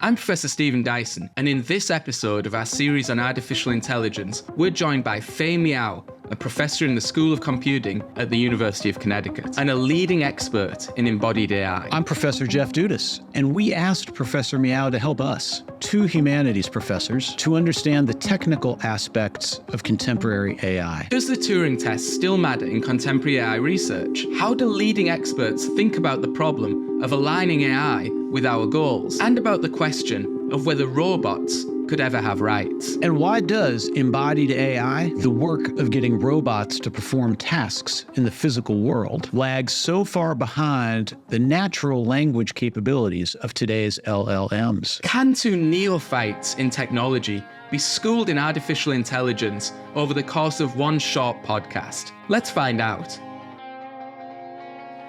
I'm Professor Stephen Dyson, and in this episode of our series on artificial intelligence, we're joined by Fei Miao, a professor in the School of Computing at the University of Connecticut, and a leading expert in embodied AI. I'm Professor Jeff Dudas, and we asked Professor Miao to help us, two humanities professors, to understand the technical aspects of contemporary AI. Does the Turing test still matter in contemporary AI research? How do leading experts think about the problem of aligning AI with our goals, and about the question of whether robots could ever have rights? And why does embodied AI, the work of getting robots to perform tasks in the physical world, lag so far behind the natural language capabilities of today's LLMs? Can two neophytes in technology be schooled in artificial intelligence over the course of one short podcast? Let's find out.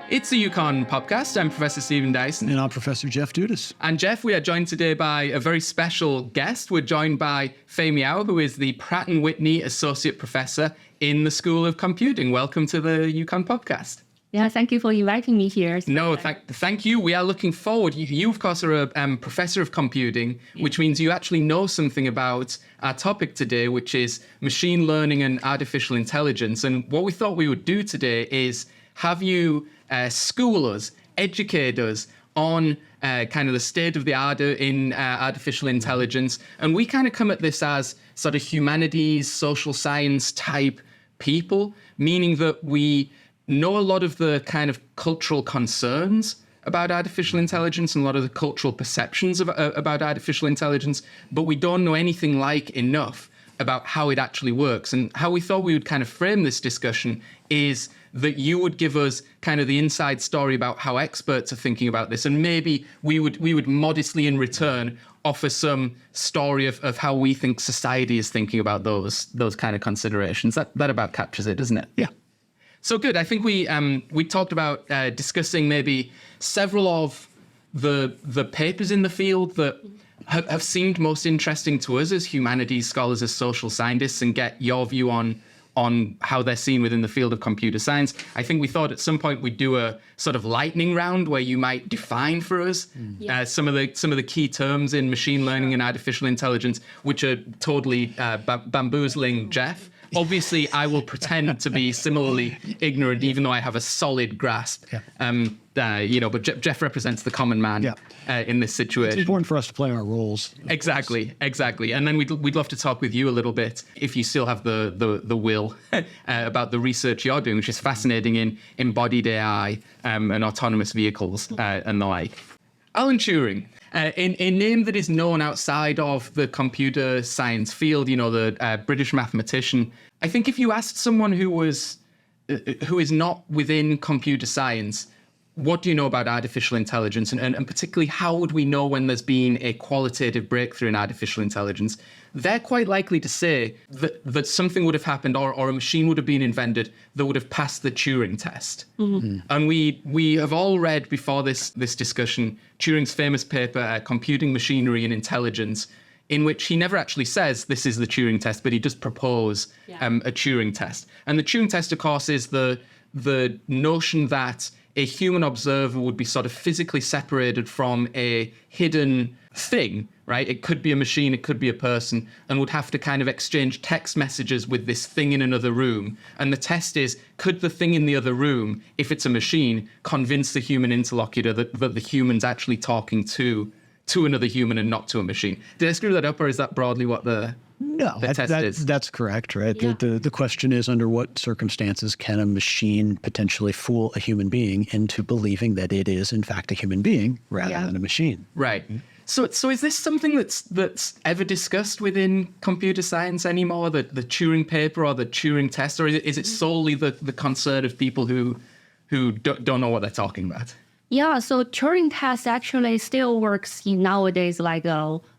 It's the UConn podcast. I'm Professor Stephen Dyson. And I'm Professor Jeff Dudas. And Jeff, we are joined today by a very special guest. We're joined by Fei Miao, who is the Pratt & Whitney Associate Professor in the School of Computing. Welcome to the UConn podcast. Yeah, thank you for inviting me here. No, thank you. We are looking forward. You of course, are a professor of computing, which means you actually know something about our topic today, which is machine learning and artificial intelligence. And what we thought we would do today is have you school us, educate us on kind of the state of the art in artificial intelligence. And we kind of come at this as sort of humanities, social science type people, meaning that we know a lot of the kind of cultural concerns about artificial intelligence and a lot of the cultural perceptions about artificial intelligence, but we don't know anything like enough about how it actually works. And how we thought we would kind of frame this discussion is that you would give us kind of the inside story about how experts are thinking about this, and maybe we would modestly in return offer some story of how we think society is thinking about those kind of considerations. That about captures it, doesn't it? Yeah. So good. I think we talked about discussing maybe several of the papers in the field that have seemed most interesting to us as humanities scholars, as social scientists, and get your view on how they're seen within the field of computer science. I think we thought at some point we'd do a sort of lightning round where you might define for us some of the key terms in machine learning and artificial intelligence, which are totally bamboozling Jeff. Obviously, I will pretend to be similarly ignorant, even though I have a solid grasp. Yeah. But Jeff represents the common man in this situation. It's important for us to play our roles. Exactly. And then we'd love to talk with you a little bit, if you still have the will, about the research you're doing, which is fascinating in embodied AI and autonomous vehicles and the like. Alan Turing, a name that is known outside of the computer science field, the British mathematician. I think if you asked someone who is not within computer science, what do you know about artificial intelligence? And particularly, how would we know when there's been a qualitative breakthrough in artificial intelligence? They're quite likely to say that something would have happened or a machine would have been invented that would have passed the Turing test. Mm-hmm. And we have all read before this discussion Turing's famous paper, Computing Machinery and Intelligence, in which he never actually says this is the Turing test, but he does propose a Turing test. And the Turing test, of course, is the notion that a human observer would be sort of physically separated from a hidden thing, right? It could be a machine, it could be a person, and would have to kind of exchange text messages with this thing in another room. And the test is, could the thing in the other room, if it's a machine, convince the human interlocutor that the human's actually talking to another human and not to a machine? Did I screw that up, or is that broadly what the test is? That's correct, right? Yeah. The question is, under what circumstances can a machine potentially fool a human being into believing that it is, in fact, a human being rather than a machine? Right. So is this something that's ever discussed within computer science anymore, the Turing paper or the Turing test, or is it solely the concern of people who don't know what they're talking about? Yeah, so Turing test actually still works in nowadays like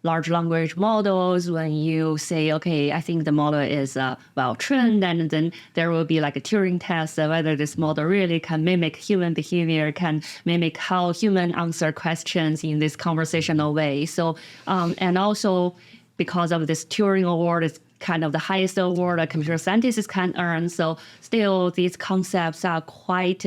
large language models. When you say, okay, I think the model is well trained, and then there will be like a Turing test of whether this model really can mimic human behavior, can mimic how human answer questions in this conversational way. So, and also because of this Turing award, it's kind of the highest award a computer scientists can earn. So still, these concepts are quite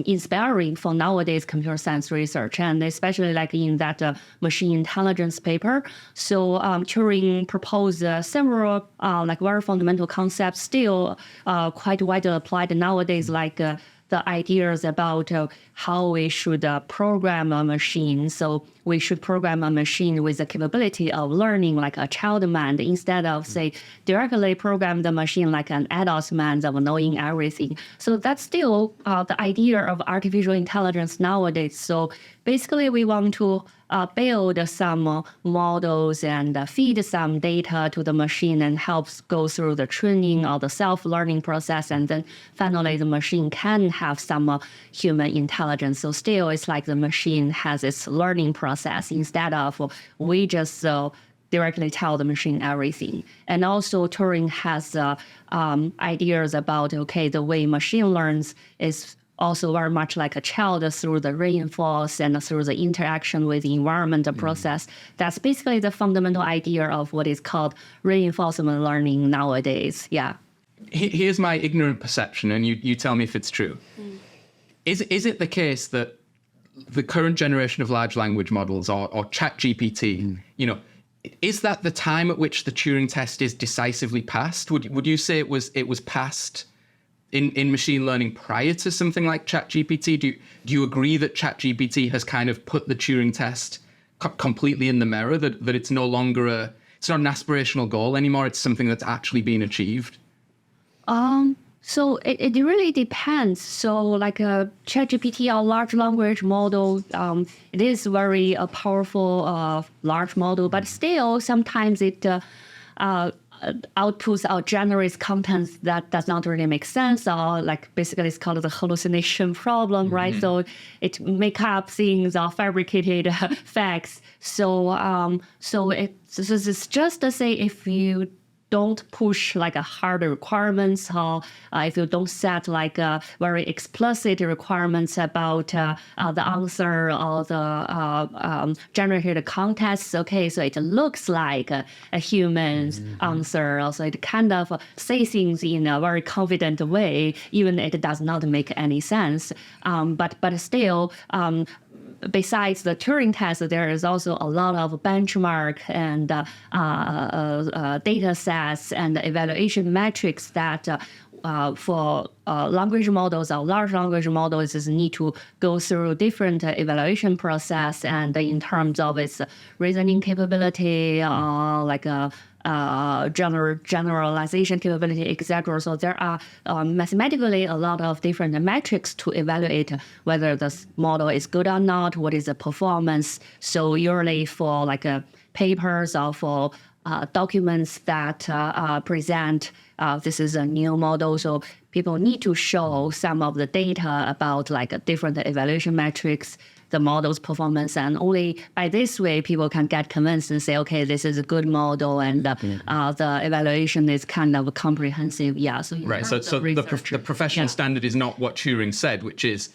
inspiring for nowadays computer science research, and especially like in that machine intelligence paper. So Turing proposed several like very fundamental concepts, still quite widely applied nowadays, like the ideas about how we should program a machine. So we should program a machine with the capability of learning like a child mind, instead of, say, directly program the machine like an adult mind of knowing everything. So that's still the idea of artificial intelligence nowadays. So basically, we want to build some models and feed some data to the machine and helps go through the training or the self-learning process. And then finally, the machine can have some human intelligence. So still, it's like the machine has its learning process instead of we just directly tell the machine everything. And also Turing has ideas about, okay, the way machine learns is also very much like a child through the reinforce and through the interaction with the environment process. That's basically the fundamental idea of what is called reinforcement learning nowadays. Yeah. Here's my ignorant perception, and you tell me if it's true. Is it the case that the current generation of large language models, or ChatGPT, is that the time at which the Turing test is decisively passed? Would you say it was passed in machine learning prior to something like ChatGPT? Do you agree that ChatGPT has kind of put the Turing test completely in the mirror, that it's no longer it's not an aspirational goal anymore, it's something that's actually been achieved? So it really depends. So like a ChatGPT or large language model, it is very powerful large model, but still sometimes it outputs or generates content that does not really make sense, or like basically it's called the hallucination problem, right? So it make up things or fabricated facts. So it's just to say, if you don't push like a harder requirements, or if you don't set like very explicit requirements about the answer or the generated context. Okay, so it looks like a human's answer. Also, it kind of say things in a very confident way, even it does not make any sense. But still. Besides the Turing test, there is also a lot of benchmark and data sets and evaluation metrics that for language models or large language models is need to go through different evaluation process, and in terms of its reasoning capability, like generalization capability, etc. So there are mathematically a lot of different metrics to evaluate whether the model is good or not, what is the performance. So usually for like papers or for documents that present this is a new model, so people need to show some of the data about like different evaluation metrics, the model's performance, and only by this way people can get convinced and say, okay, this is a good model, and the evaluation is kind of comprehensive. Yeah. So right. So the professional standard is not what Turing said, which is,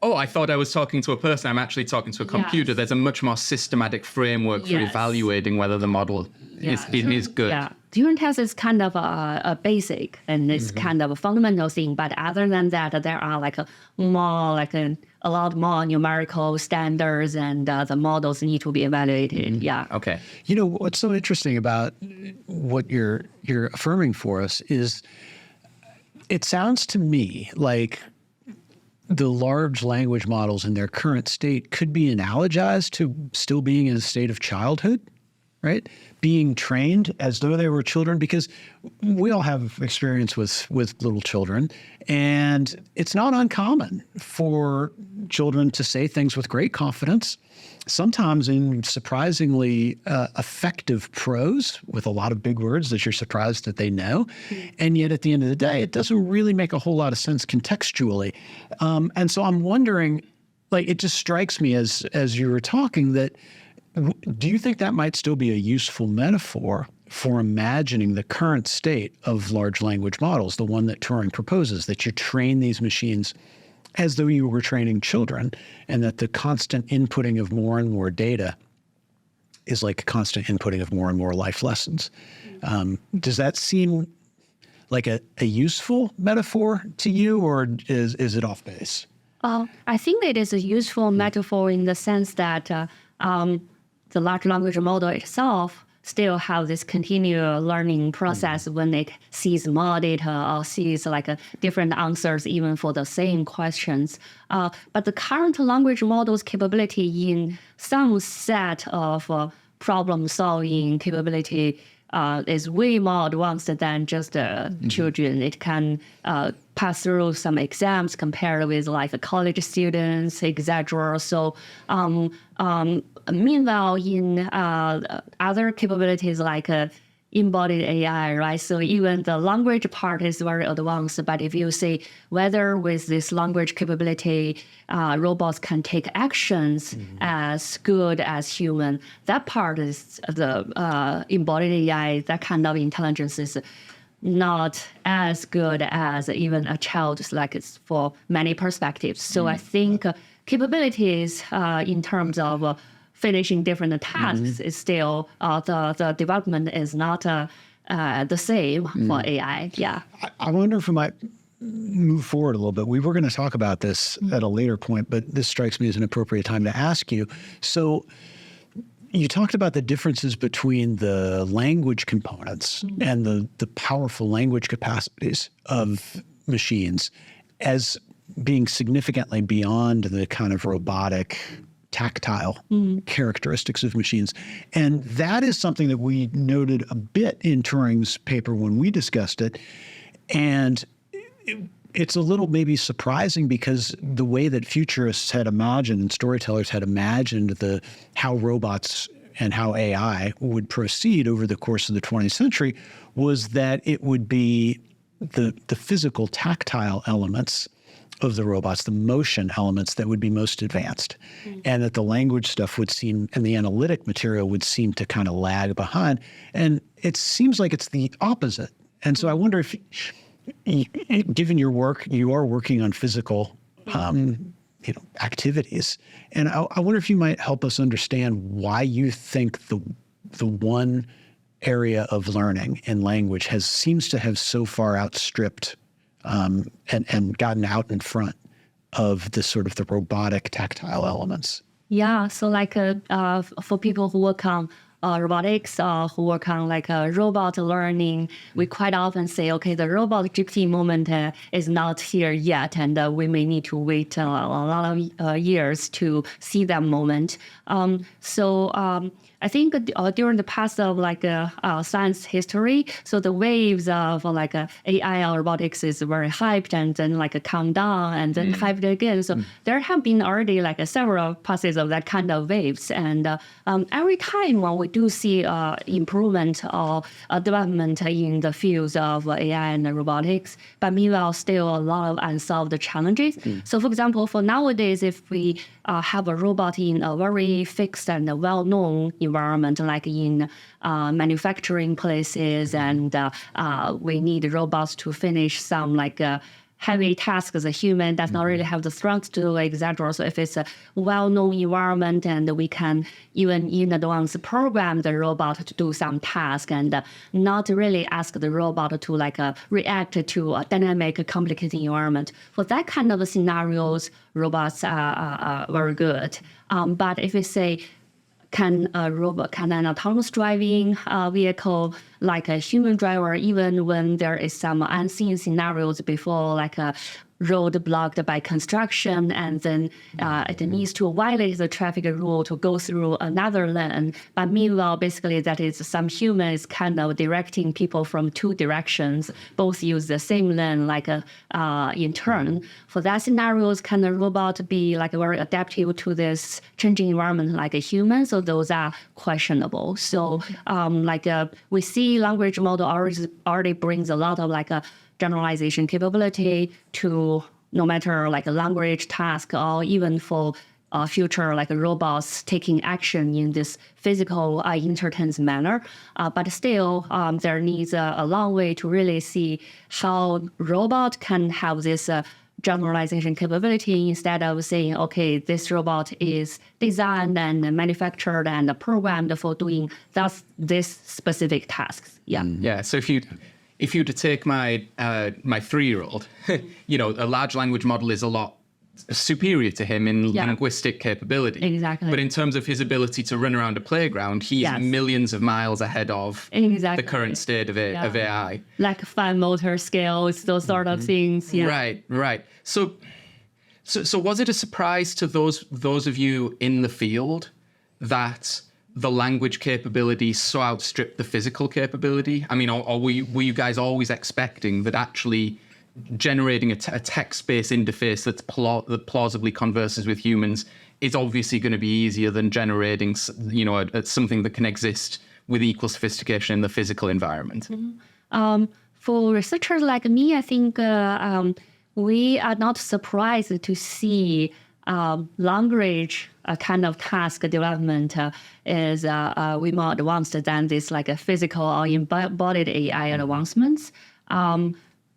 oh, I thought I was talking to a person, I'm actually talking to a computer. Yes. There's a much more systematic framework for evaluating whether the model is good. Yeah. Turing test is kind of a basic, and it's kind of a fundamental thing. But other than that, there are like a lot more numerical standards, and the models need to be evaluated. Yeah. Okay. You know, what's so interesting about what you're affirming for us is it sounds to me like the large language models in their current state could be analogized to still being in a state of childhood, right? Being trained as though they were children, because we all have experience with little children, and it's not uncommon for children to say things with great confidence, sometimes in surprisingly effective prose with a lot of big words that you're surprised that they know. And yet at the end of the day, it doesn't really make a whole lot of sense contextually. And so I'm wondering, like, it just strikes me as you were talking that, do you think that might still be a useful metaphor for imagining the current state of large language models, the one that Turing proposes, that you train these machines as though you were training children, and that the constant inputting of more and more data is like a constant inputting of more and more life lessons. Does that seem like a useful metaphor to you, or is it off base? I think it is a useful metaphor in the sense that the large language model itself still have this continual learning process when it sees more data or sees like different answers even for the same questions. But the current language model's capability in some set of problem-solving capability is way more advanced than just children. It can pass through some exams compared with like college students, etc. So meanwhile, in other capabilities like embodied AI, right? So even the language part is very advanced. But if you say whether with this language capability, robots can take actions as good as human, that part is the embodied AI, that kind of intelligence is not as good as even a child, like it's for many perspectives. So I think capabilities in terms of finishing different tasks is still, the development is not the same for AI. Yeah. I wonder if we might move forward a little bit. We were going to talk about this at a later point, but this strikes me as an appropriate time to ask you. So you talked about the differences between the language components and the powerful language capacities of machines as being significantly beyond the kind of robotic, tactile characteristics of machines. And that is something that we noted a bit in Turing's paper when we discussed it. And it's a little maybe surprising because the way that futurists had imagined and storytellers had imagined how robots and how AI would proceed over the course of the 20th century was that it would be the physical, tactile elements of the robots, the motion elements that would be most advanced, and that the language stuff would seem, and the analytic material would seem to kind of lag behind. And it seems like it's the opposite. And so I wonder if, given your work, you are working on physical activities. And I wonder if you might help us understand why you think the one area of learning in language seems to have so far outstripped and gotten out in front of the sort of the robotic tactile elements. Yeah, so like for people who work on robotics or who work on like robot learning, we quite often say, okay, the robot GPT moment is not here yet, and we may need to wait a lot of years to see that moment. I think during the past of like science history, so the waves of like AI or robotics is very hyped and then like calm down and then hyped again. So there have been already like several passes of that kind of waves. And every time when we do see improvement or development in the fields of AI and robotics, but meanwhile still a lot of unsolved challenges. So for example, for nowadays, if we have a robot in a very fixed and well-known environment, like in manufacturing places, and we need robots to finish some like heavy tasks as a human does not really have the strength to do, etc. So if it's a well-known environment and we can even in advance program the robot to do some task and not really ask the robot to like react to a dynamic, complicated environment. For that kind of scenarios, robots are very good. But if we say, can an autonomous driving vehicle like a human driver, even when there is some unseen scenarios before, like a road blocked by construction, and then it needs to violate the traffic rule to go through another lane. But meanwhile, basically that is some humans kind of directing people from two directions, both use the same lane like in turn. For that scenarios, can a robot be like very adaptive to this changing environment like a human? So those are questionable. So we see language model already brings a lot of like a generalization capability to no matter like a language task or even for future like robots taking action in this physical intense manner. But still, there needs a long way to really see how robot can have this generalization capability instead of saying, okay, this robot is designed and manufactured and programmed for doing this specific tasks. Yeah. Yeah. So if you were to take my 3-year-old, a large language model is a lot superior to him in linguistic capability. Exactly. But in terms of his ability to run around a playground, he's millions of miles ahead of the current state of AI. Like fine motor skills, those sort of things. Yeah. Right. So was it a surprise to those of you in the field that the language capability so outstripped the physical capability? I mean, or were you guys always expecting that actually generating a text-based interface that plausibly converses with humans is obviously going to be easier than generating, something that can exist with equal sophistication in the physical environment? For researchers like me, I think we are not surprised to see language kind of task development is way more advanced than this like a physical or embodied AI advancements.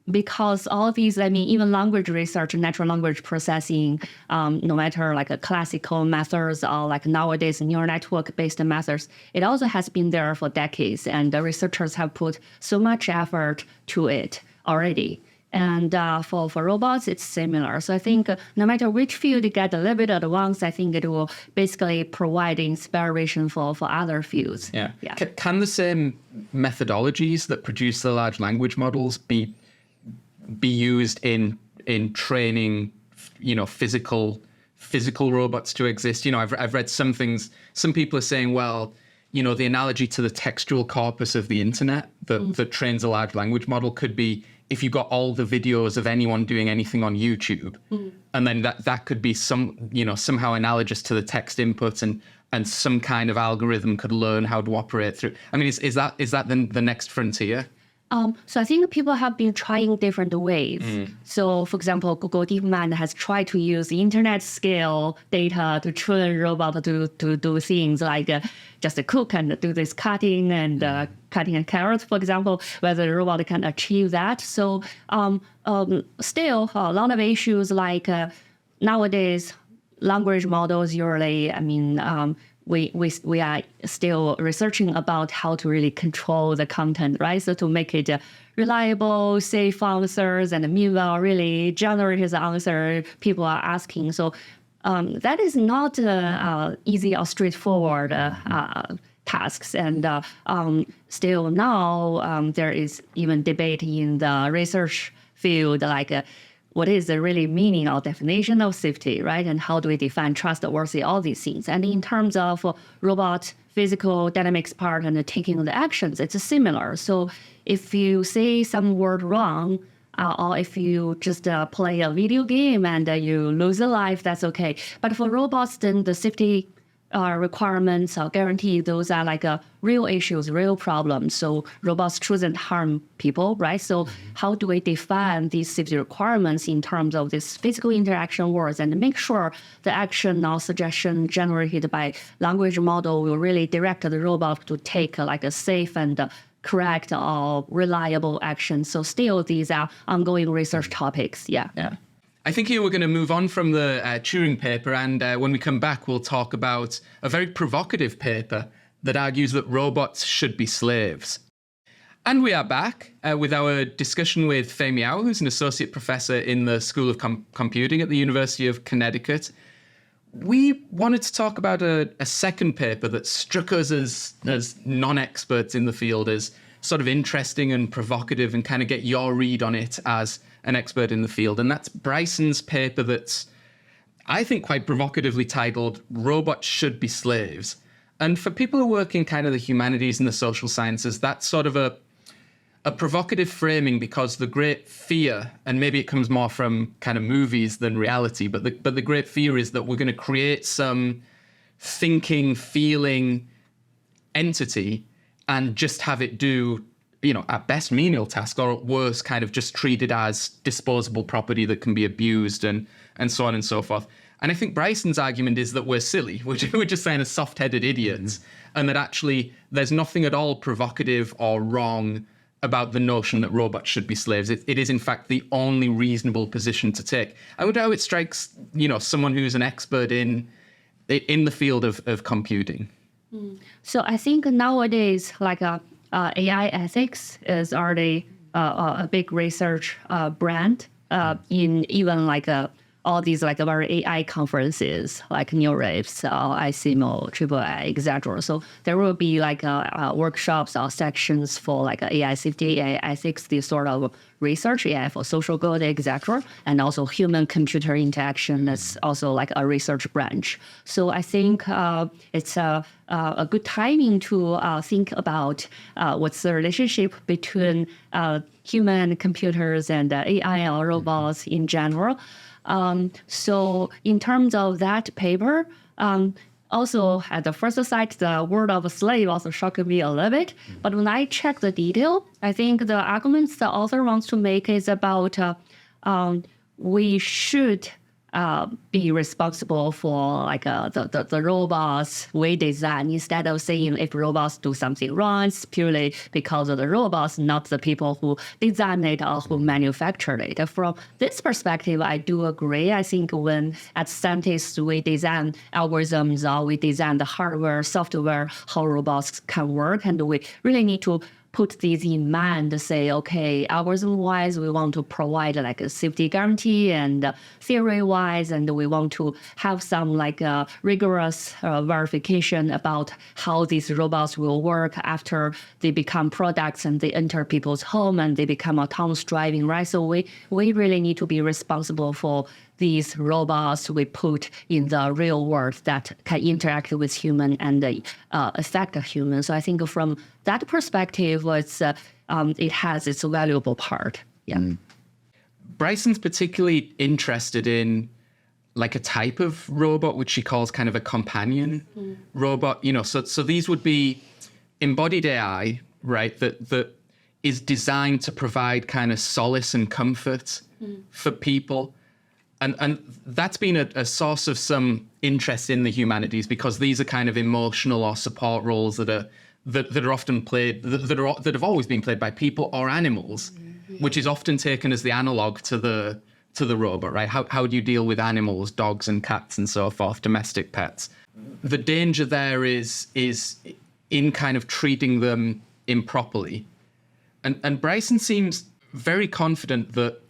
Because all these, even language research, natural language processing, no matter like a classical methods or like nowadays neural network-based methods, it also has been there for decades, and the researchers have put so much effort to it already. And for robots, it's similar. So I think no matter which field you get a little bit advanced, I think it will basically provide inspiration for other fields. Yeah. Can the same methodologies that produce the large language models be used in training, physical robots to exist? I've read some things. Some people are saying, well, the analogy to the textual corpus of the internet that trains a large language model could be if you got all the videos of anyone doing anything on YouTube, and then that could be somehow analogous to the text input, and some kind of algorithm could learn how to operate through. I mean, is that the next frontier? So I think people have been trying different ways. So for example, Google DeepMind has tried to use internet scale data to train robot to do things like just cook and do this cutting and cutting a carrot, for example, whether the robot can achieve that. So still a lot of issues like nowadays language models usually, we are still researching about how to really control the content, right? So to make it reliable, safe answers, and meanwhile really generate the answer people are asking. So that is not easy or straightforward tasks. And still now there is even debate in the research field, like what is the really meaning or definition of safety, right? And how do we define trustworthy, all these things. And in terms of robot physical dynamics part and taking the actions, it's similar. So if you say some word wrong, or if you just play a video game and you lose a life, that's okay. But for robots, then the safety requirements or guarantee, those are like real issues, real problems. So robots shouldn't harm people, right? So how do we define these safety requirements in terms of this physical interaction words and make sure the action or suggestion generated by language model will really direct the robot to take like a safe and correct or reliable action? So still, these are ongoing research topics. Yeah. I think here we're going to move on from the Turing paper, and when we come back, we'll talk about a very provocative paper that argues that robots should be slaves. And we are back with our discussion with Fei Miao, who's an associate professor in the School of Computing at the University of Connecticut. We wanted to talk about a second paper that struck us as non-experts in the field as sort of interesting and provocative, and kind of get your read on it as an expert in the field. And that's Bryson's paper that's, I think, quite provocatively titled, Robots Should Be Slaves. And for people who work in kind of the humanities and the social sciences, that's sort of a provocative framing, because the great fear, and maybe it comes more from kind of movies than reality, but the great fear is that we're going to create some thinking, feeling entity and just have it do, at best menial task, or at worst kind of just treated as disposable property that can be abused and so on and so forth. And I think Bryson's argument is that we're silly, we're just saying as soft-headed idiots, and that actually there's nothing at all provocative or wrong about the notion that robots should be slaves. It is, in fact, the only reasonable position to take. I wonder how it strikes, someone who's an expert in the field of computing. So I think nowadays, AI ethics is already a big research brand in even all these very AI conferences like NeurIPS, ICMO, AAA, etc. So there will be workshops or sections for AI safety, AI ethics, this sort of research, AI for social good, etc. And also human-computer interaction. That's also a research branch. So I think it's a good timing to think about what's the relationship between human computers and AI or robots in general. So in terms of that paper, also at the first sight, the word of slave also shocked me a little bit. But when I check the detail, I think the arguments the author wants to make is about we should be responsible for the robots we design, instead of saying if robots do something wrong, it's purely because of the robots, not the people who design it or who manufactured it. From this perspective, I do agree. I think when as scientists we design algorithms or we design the hardware, software, how robots can work, and we really need to put these in mind to say, okay, algorithm-wise, we want to provide a safety guarantee, and theory-wise, and we want to have some rigorous verification about how these robots will work after they become products and they enter people's home and they become autonomous driving, right? So we really need to be responsible for these robots we put in the real world that can interact with human and affect a human. So I think from that perspective, it has its valuable part. Yeah. Bryson's particularly interested in a type of robot, which she calls kind of a companion robot. So these would be embodied AI, right? That is designed to provide kind of solace and comfort for people. And that's been a source of some interest in the humanities, because these are kind of emotional or support roles that are often played, that have always been played by people or animals, which is often taken as the analog to the robot, right? How do you deal with animals, dogs and cats and so forth, domestic pets? The danger there is in kind of treating them improperly. And Bryson seems very confident that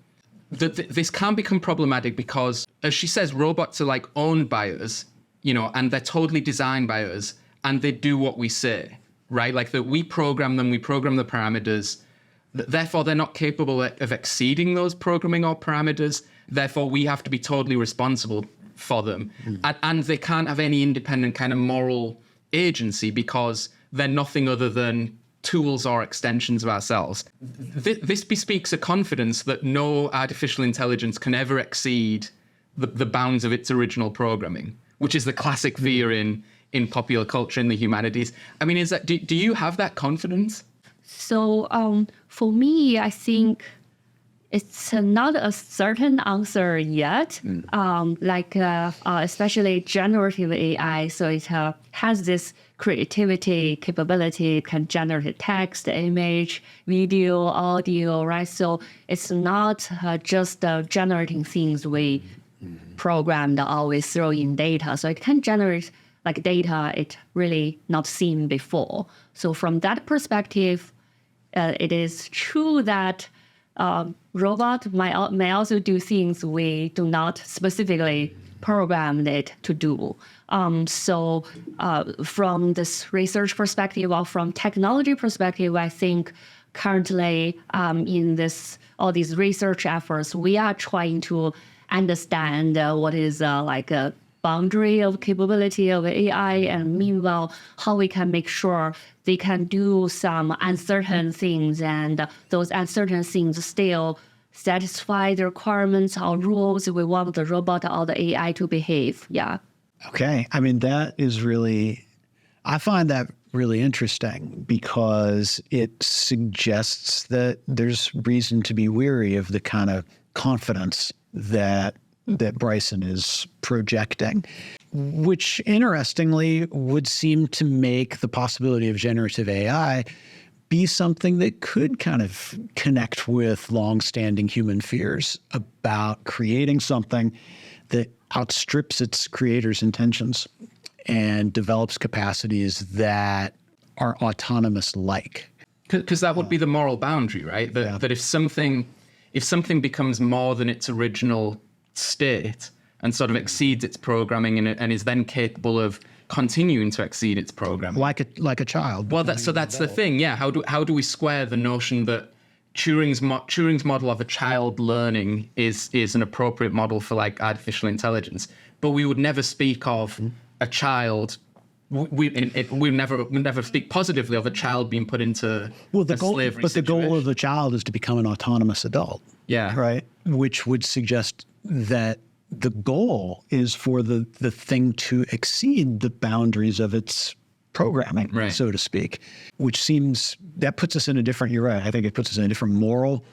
this can become problematic because, as she says, robots are owned by us, and they're totally designed by us, and they do what we say, right? That we program them, we program the parameters. Therefore, they're not capable of exceeding those programming or parameters. Therefore, we have to be totally responsible for them. And they can't have any independent kind of moral agency because they're nothing other than tools or extensions of ourselves. This bespeaks a confidence that no artificial intelligence can ever exceed the bounds of its original programming, which is the classic fear in popular culture in the humanities. I mean, do you have that confidence? So for me, I think it's not a certain answer yet, especially generative AI. So it has this creativity capability. It can generate text, image, video, audio, right? So it's not just generating things we programmed or we throw in data. So it can generate data it really not seen before. So from that perspective, it is true that robot may also do things we do not specifically program it to do. So from this research perspective or from technology perspective, I think currently in all these research efforts, we are trying to understand what is a boundary of capability of AI, and meanwhile, how we can make sure they can do some uncertain things, and those uncertain things still satisfy the requirements or rules we want the robot or the AI to behave. Yeah. Okay. I mean, I find that really interesting because it suggests that there's reason to be weary of the kind of confidence that Bryson is projecting, which interestingly would seem to make the possibility of generative AI be something that could kind of connect with longstanding human fears about creating something that outstrips its creator's intentions and develops capacities that are autonomous-like. Because that would be the moral boundary, right? That if something becomes more than its original state and sort of exceeds its programming and is then capable of continuing to exceed its programming, Like a child. well, that's the thing, yeah. How do we square the notion that Turing's model of a child learning is an appropriate model for like artificial intelligence, but we would never speak of a child. We never speak positively of a child being put into a slavery but situation. the goal of the child is to become an autonomous adult. Yeah. Right. Which would suggest that the goal is for the thing to exceed the boundaries of its programming, Right. so to speak, which seems, that puts us in a different, you're right, I think it puts us in a different moral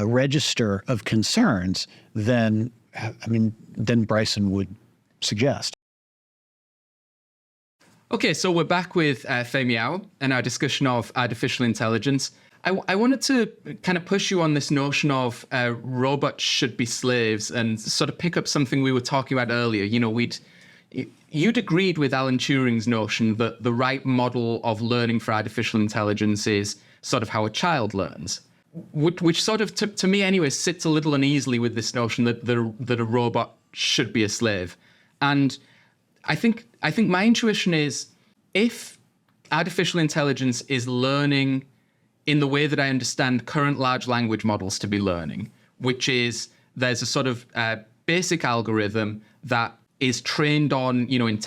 register of concerns than Bryson would suggest. Okay, so we're back with Fei Miao and our discussion of artificial intelligence. I wanted to kind of push you on this notion of robots should be slaves and sort of pick up something we were talking about earlier. You know, you'd agreed with Alan Turing's notion that the right model of learning for artificial intelligence is sort of how a child learns, which sort of, to me anyway, sits a little uneasily with this notion that a robot should be a slave. And I think my intuition is, if artificial intelligence is learning in the way that I understand current large language models to be learning, which is there's a sort of basic algorithm that is trained on, you know, an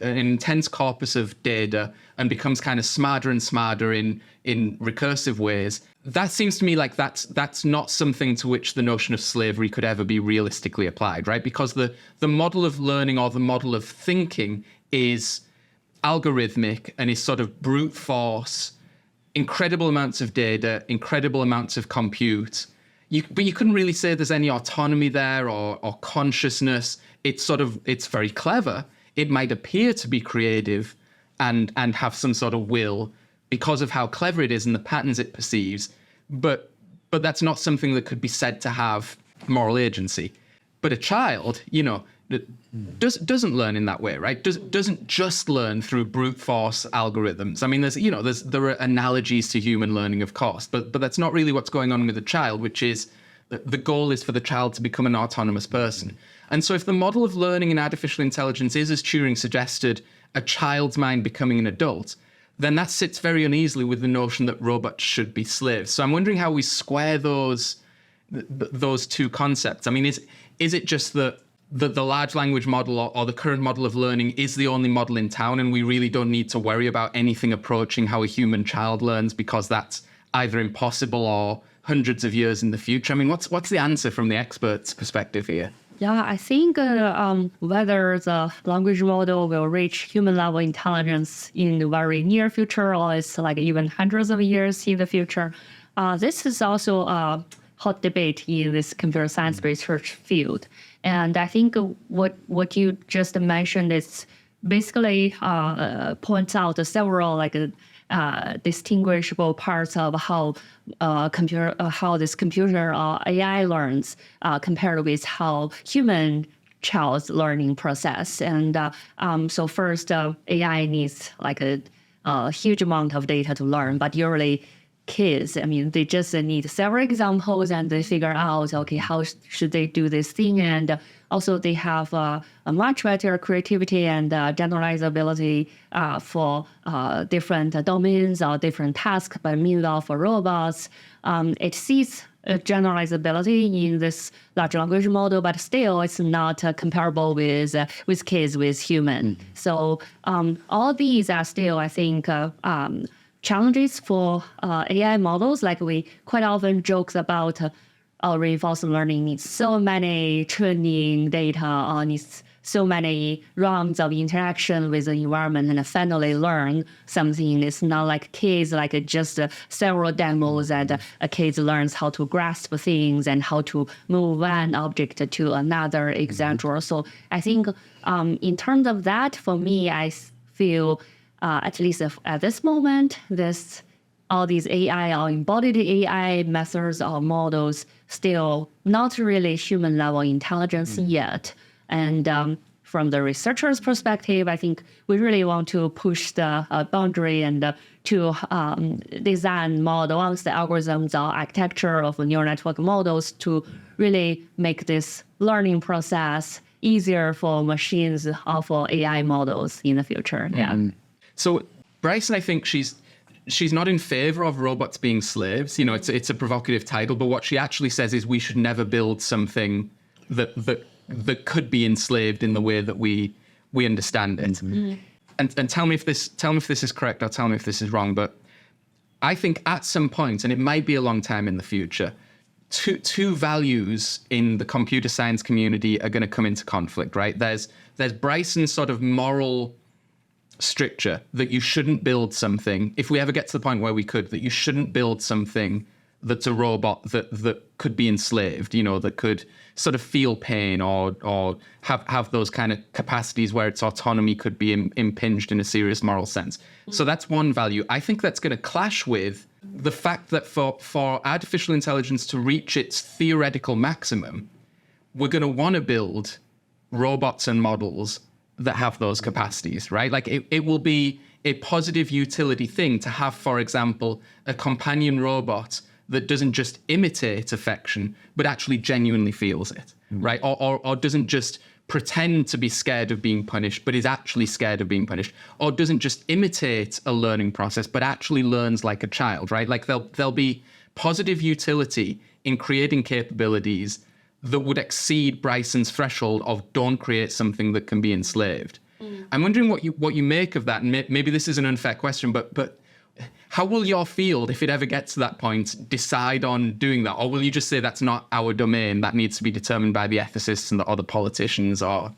intense corpus of data and becomes kind of smarter and smarter in recursive ways. That seems to me like that's not something to which the notion of slavery could ever be realistically applied, right? Because the model of learning or the model of thinking is algorithmic and is sort of brute force, incredible amounts of data, incredible amounts of compute. But you couldn't really say there's any autonomy there or consciousness. It's very clever. It might appear to be creative and have some sort of will because of how clever it is and the patterns it perceives. But that's not something that could be said to have moral agency. But a child, you know, doesn't learn in that way, right? Doesn't just learn through brute force algorithms. I mean, there are analogies to human learning, of course, but that's not really what's going on with a child, which is the goal is for the child to become an autonomous person. And so if the model of learning in artificial intelligence is, as Turing suggested, a child's mind becoming an adult, then that sits very uneasily with the notion that robots should be slaves. So I'm wondering how we square those two concepts. I mean, is it just that the large language model or the current model of learning is the only model in town and we really don't need to worry about anything approaching how a human child learns because that's either impossible or hundreds of years in the future? I mean, what's the answer from the expert's perspective here? Yeah, I think whether the language model will reach human level intelligence in the very near future or it's like even hundreds of years in the future, this is also a hot debate in this computer science research field. And I think what you just mentioned is basically points out several distinguishable parts of how this computer AI learns compared with how human child's learning process. And so first, AI needs like a huge amount of data to learn, but usually kids, I mean, they just need several examples and they figure out, okay, how should they do this thing? And also they have a much better creativity and generalizability for different domains or different tasks. But meanwhile, for robots, it sees generalizability in this large language model, but still it's not comparable with kids, with human. So all these are still, I think, challenges for AI models. Like we quite often joke about reinforcement learning needs so many training data, needs so many rounds of interaction with the environment and finally learn something. It's not like kids, like just several demos and kids learns how to grasp things and how to move one object to another, etc. So I think in terms of that, for me, I feel at least at this moment, this all these AI or embodied AI methods or models still not really human level intelligence yet. And from the researcher's perspective, I think we really want to push the boundary and to design models, the algorithms or architecture of neural network models to really make this learning process easier for machines or for AI models in the future. Yeah. So Bryson, I think she's not in favor of robots being slaves. You know, it's a provocative title, but what she actually says is we should never build something that could be enslaved in the way that we understand it. And tell me if this is correct or tell me if this is wrong. But I think at some point, and it might be a long time in the future, two values in the computer science community are going to come into conflict, right? There's Bryson's sort of moral stricture that you shouldn't build something, if we ever get to the point where we could, that you shouldn't build something that's a robot that could be enslaved, you know, that could sort of feel pain or have those kind of capacities where its autonomy could be impinged in a serious moral sense. So that's one value. I think that's going to clash with the fact that for artificial intelligence to reach its theoretical maximum, we're going to want to build robots and models that have those capacities, right? Like it will be a positive utility thing to have, for example, a companion robot that doesn't just imitate affection, but actually genuinely feels it, right? Or doesn't just pretend to be scared of being punished, but is actually scared of being punished, or doesn't just imitate a learning process, but actually learns like a child, right? Like there'll be positive utility in creating capabilities that would exceed Bryson's threshold of don't create something that can be enslaved. I'm wondering what you make of that, and maybe this is an unfair question, but how will your field, if it ever gets to that point, decide on doing that? Or will you just say that's not our domain, that needs to be determined by the ethicists and the other politicians? Or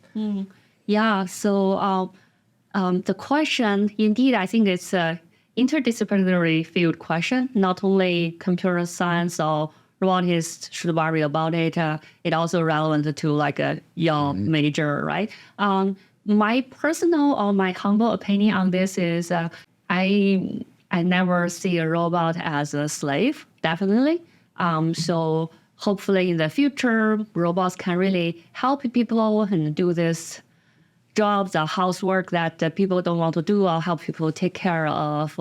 Yeah, so the question, indeed, I think it's an interdisciplinary field question. Not only computer science or robotists should worry about it, it also relevant to like your major, right? My personal or my humble opinion on this is I never see a robot as a slave, definitely. So hopefully in the future, robots can really help people and do this jobs or housework that people don't want to do, or help people take care of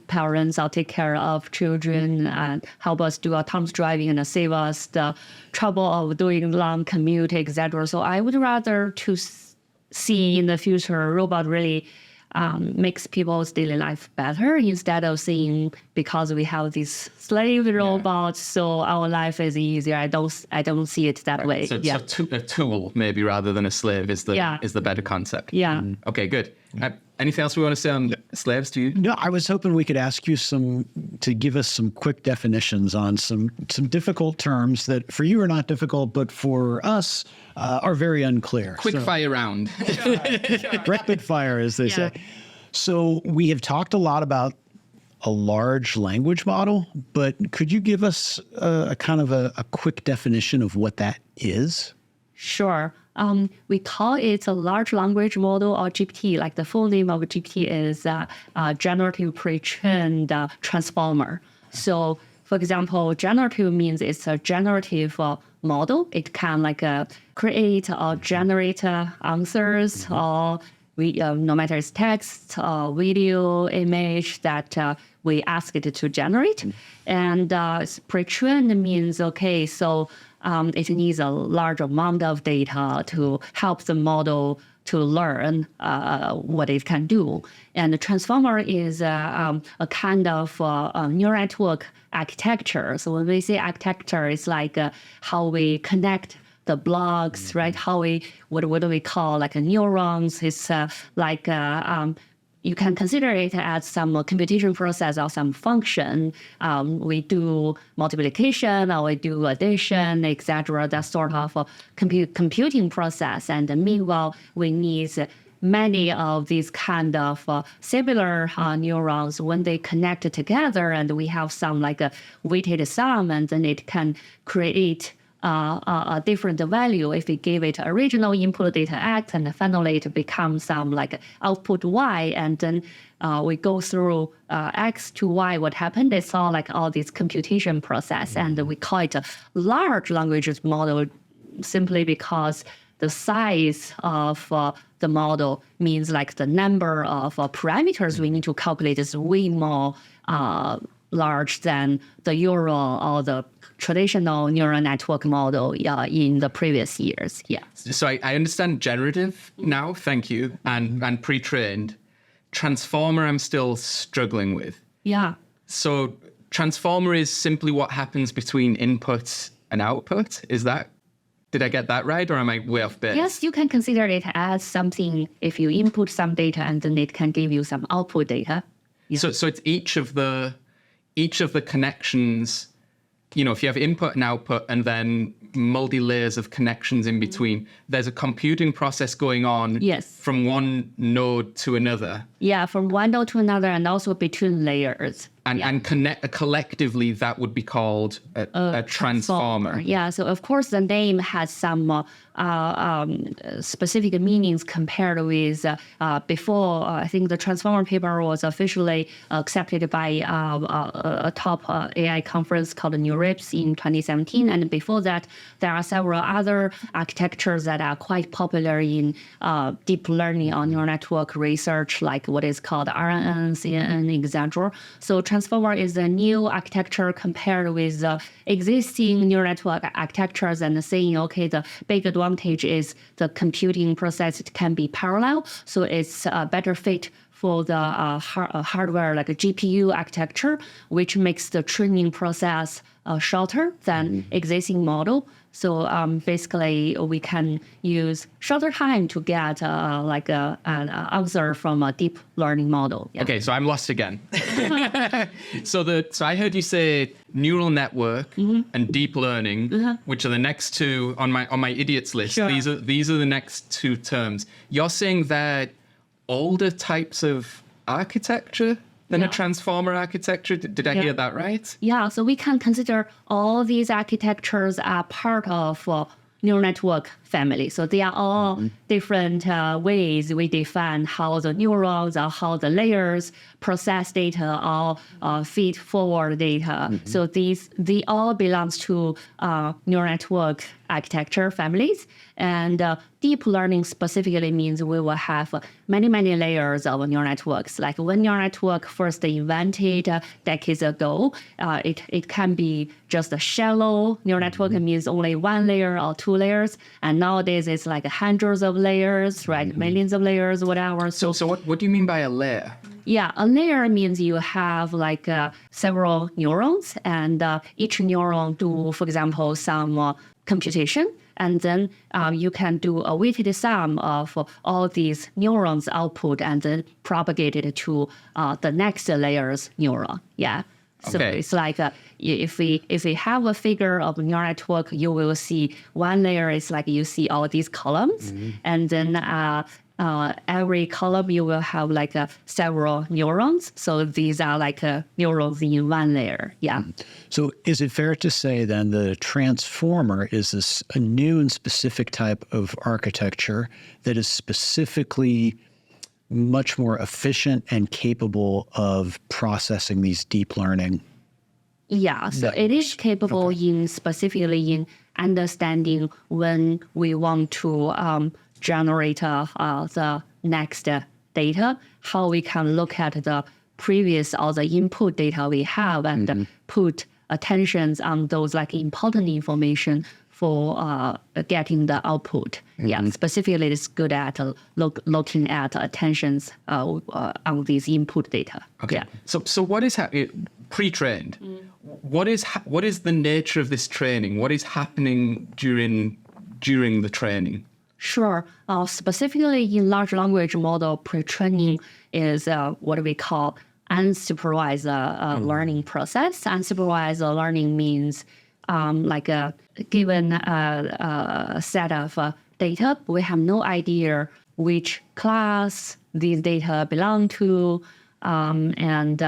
parents or take care of children and help us do autonomous driving and save us the trouble of doing long commute, etc. So I would rather to see in the future a robot really makes people's daily life better instead of seeing because we have these slave robots, so our life is easier. I don't see it that way. So a tool maybe rather than a slave is the better concept. Yeah. Okay, good. Anything else we want to say on slaves to you? No, I was hoping we could ask you to give us some quick definitions on some difficult terms that for you are not difficult, but for us are very unclear. Quick fire round. Rapid fire, as they say. So we have talked a lot about a large language model, but could you give us a kind of a quick definition of what that is? Sure. We call it a large language model or GPT. Like the full name of GPT is generative pre-trained transformer. So, for example, generative means it's a generative model. It can create or generate answers or no matter it's text, video, image that we ask it to generate. And pre-trained means, okay, so it needs a large amount of data to help the model to learn what it can do. And the transformer is a kind of neural network architecture. So when we say architecture, it's like how we connect the blocks, right? How what do we call like neurons? It's you can consider it as some computation process or some function. We do multiplication or we do addition, etc. That sort of computing process. And meanwhile, we need many of these kind of similar neurons when they connect together, and we have some like a weighted sum, and then it can create a different value. If we give it original input data X, and finally it becomes some like output Y, and then we go through X to Y, what happened? They saw like all this computation process, and we call it a large language model simply because the size of the model means like the number of parameters we need to calculate is way more large than the neural or the traditional neural network model in the previous years. Yeah. So I understand generative now, thank you, and pre-trained. Transformer I'm still struggling with. Yeah. So transformer is simply what happens between input and output. Did I get that right, or am I way off base? Yes, you can consider it as something if you input some data and then it can give you some output data. Yeah. So it's each of the connections, if you have input and output and then multi-layers of connections in between, there's a computing process going on from one node to another. Yeah, from one node to another and also between layers. And collectively, that would be called a transformer. Yeah, so of course the name has some specific meanings compared with before. I think the transformer paper was officially accepted by a top AI conference called NeurIPS in 2017. And before that, there are several other architectures that are quite popular in deep learning or neural network research, like what is called RNN, CNN, etc. So transformer is a new architecture compared with the existing neural network architectures, and saying, okay, the big advantage is the computing process can be parallel. So it's a better fit for the hardware, like a GPU architecture, which makes the training process shorter than existing model. So basically, we can use shorter time to get an answer from a deep learning model. Yeah. Okay, so I'm lost again. So I heard you say neural network and deep learning, which are the next two on my idiots list. Sure. These are the next two terms. You're saying that older types of architecture than a transformer architecture? Did I hear that right? Yeah, so we can consider all these architectures are part of neural network family. So they are all different ways we define how the neurons or how the layers process data or feed forward data. So they all belongs to neural network architecture families. And deep learning specifically means we will have many, many layers of neural networks. Like when neural network first invented decades ago, it can be just a shallow neural network. It means only one layer or two layers. And nowadays it's like hundreds of layers, right? Millions of layers, whatever. So what do you mean by a layer? Yeah, a layer means you have like several neurons, and each neuron do, for example, some computation. And then you can do a weighted sum of all these neurons output and then propagate it to the next layer's neuron. Yeah. So it's like if we have a figure of neural network, you will see one layer is like you see all these columns, and then every column you will have like several neurons. So these are like neurons in one layer. Yeah. So is it fair to say then the transformer is a new and specific type of architecture that is specifically much more efficient and capable of processing these deep learning? Yeah, so it is capable specifically in understanding when we want to generate the next data, how we can look at the previous or the input data we have and put attentions on those like important information for getting the output. Yeah, specifically it's good at looking at attentions on these input data. Okay. Yeah. So what is pre-trained? What is the nature of this training? What is happening during the training? Sure. Specifically in large language model, pre-training is what we call unsupervised learning process. Unsupervised learning means like a given set of data, we have no idea which class these data belong to, and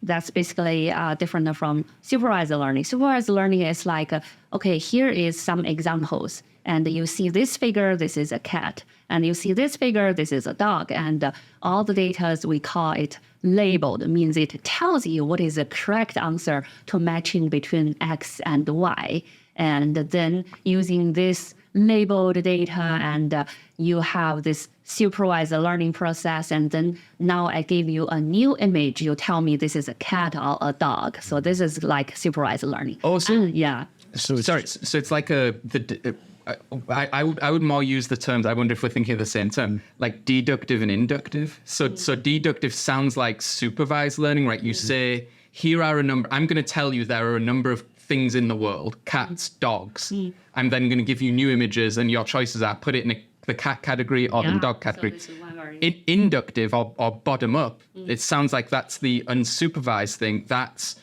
that's basically different from supervised learning. Supervised learning is like, okay, here is some examples. And you see this figure, this is a cat. And you see this figure, this is a dog. And all the data, we call it labeled, means it tells you what is the correct answer to matching between X and Y. And then using this labeled data, and you have this supervised learning process. And then now I give you a new image. You tell me this is a cat or a dog. So this is like supervised learning. Oh, so yeah. So it's like I would more use the terms. I wonder if we're thinking of the same term, like deductive and inductive. So deductive sounds like supervised learning, right? You say, here are a number. I'm going to tell you there are a number of things in the world, cats, dogs. I'm then going to give you new images, and your choices are put it in the cat category or the dog category. So this is one variant. Inductive or bottom up, it sounds like that's the unsupervised thing. That's,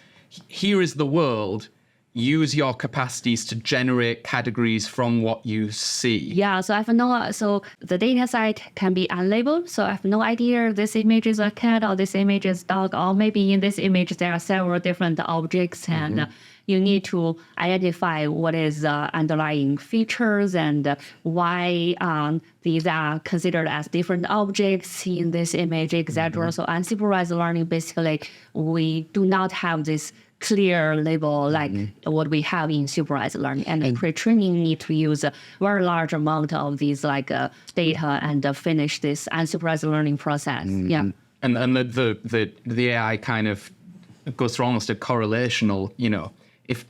here is the world. Use your capacities to generate categories from what you see. Yeah, so the data set can be unlabeled. So I have no idea this image is a cat or this image is dog, or maybe in this image there are several different objects, and you need to identify what is underlying features and why these are considered as different objects in this image, etc. So unsupervised learning, basically, we do not have this clear label like what we have in supervised learning, and pre-training need to use a very large amount of these data and finish this unsupervised learning process. Yeah, and the AI kind of goes through almost a correlational.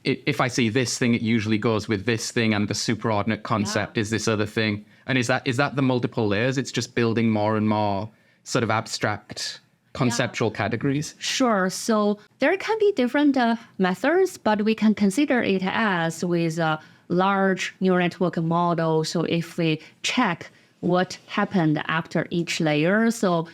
If I see this thing, it usually goes with this thing, and the superordinate concept is this other thing. And is that the multiple layers? It's just building more and more sort of abstract conceptual categories? Sure. So there can be different methods, but we can consider it as with a large neural network model. So if we check what happened after each layer, so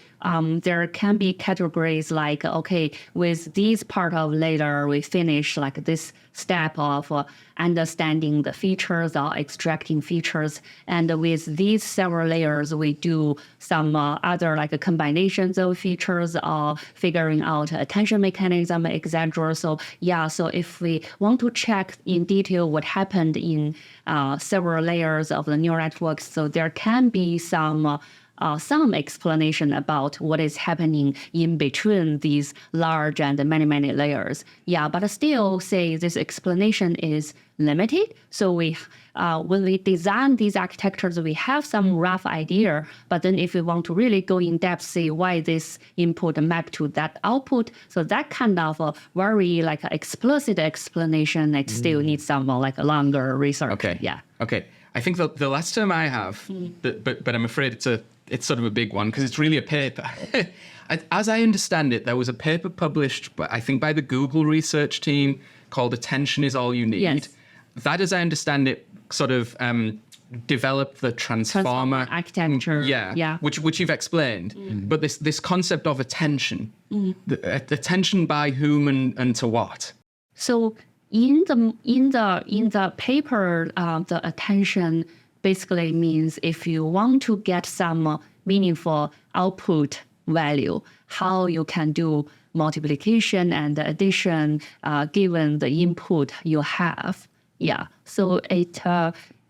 there can be categories like, okay, with this part of layer, we finish like this step of understanding the features or extracting features. And with these several layers, we do some other combinations of features or figuring out attention mechanism, etc. So if we want to check in detail what happened in several layers of the neural networks, so there can be some explanation about what is happening in between these large and many layers. Yeah, but still say this explanation is limited. So we, when we design these architectures, we have some rough idea, but then if we want to really go in depth, see why this input map to that output, so that kind of a very explicit explanation, it still needs some longer research. Okay. Yeah. Okay. I think the last term I have, but I'm afraid it's sort of a big one because it's really a paper. As I understand it, there was a paper published, I think by the Google research team called "Attention is All You Need." Yes. That, as I understand it, sort of developed the transformer architecture. Yeah. Which you've explained. But this concept of attention, attention by whom and to what? So in the paper, the attention basically means if you want to get some meaningful output value, how you can do multiplication and addition given the input you have. Yeah, so it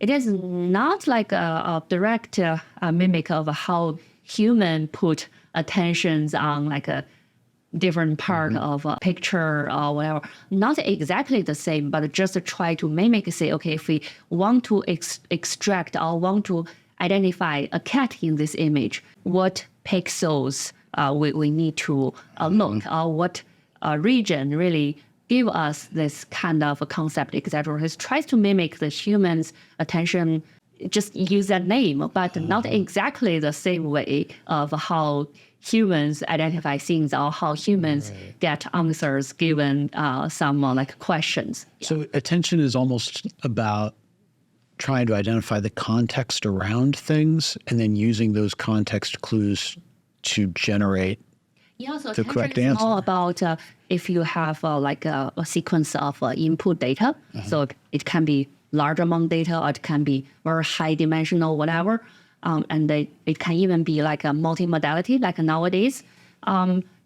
is not like a direct mimic of how human put attentions on a different part of a picture or whatever. Not exactly the same, but just try to mimic, say, okay, if we want to extract or want to identify a cat in this image, what pixels we need to look, or what region really give us this kind of a concept, etc. It tries to mimic the human's attention, just use that name, but not exactly the same way of how humans identify things or how humans get answers given some questions. So attention is almost about trying to identify the context around things and then using those context clues to generate so the correct answer. It's all about if you have a sequence of input data. So it can be large amount data, or it can be very high dimensional, whatever. And it can even be like a multimodality, like nowadays.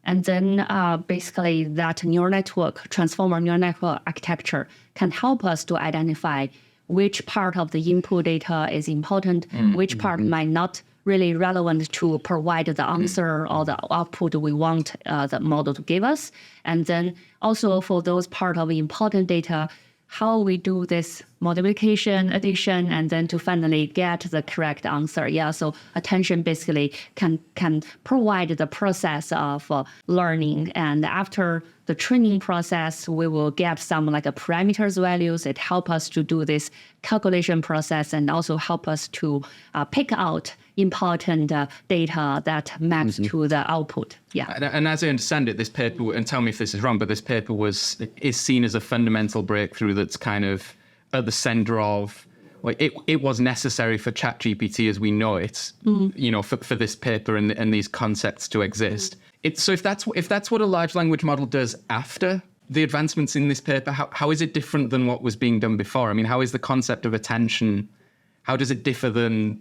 And then basically that neural network, transformer neural network architecture can help us to identify which part of the input data is important, which part might not really relevant to provide the answer or the output we want the model to give us. And then also for those part of important data, how we do this multiplication, addition, and then to finally get the correct answer. Yeah, so attention basically can provide the process of learning. And after the training process, we will get some like a parameters values. It help us to do this calculation process and also help us to pick out important data that maps to the output. Yeah. And as I understand it, this paper, and tell me if this is wrong, but this paper is seen as a fundamental breakthrough that's kind of at the center of, well, it was necessary for ChatGPT as we know it, you know, for this paper and these concepts to exist. So if that's what a large language model does after the advancements in this paper, how is it different than what was being done before? I mean, how is the concept of attention, how does it differ than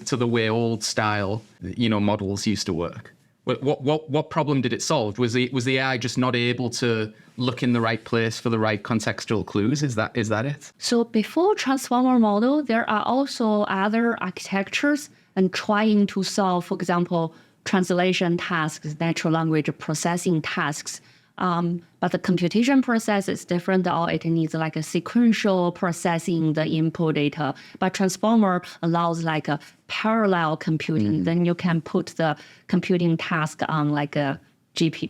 to the way old style, you know, models used to work? What problem did it solve? Was the AI just not able to look in the right place for the right contextual clues? Is that it? So before transformer model, there are also other architectures and trying to solve, for example, translation tasks, natural language processing tasks. But the computation process is different, or it needs like a sequential processing the input data. But transformer allows like a parallel computing. Then you can put the computing task on like a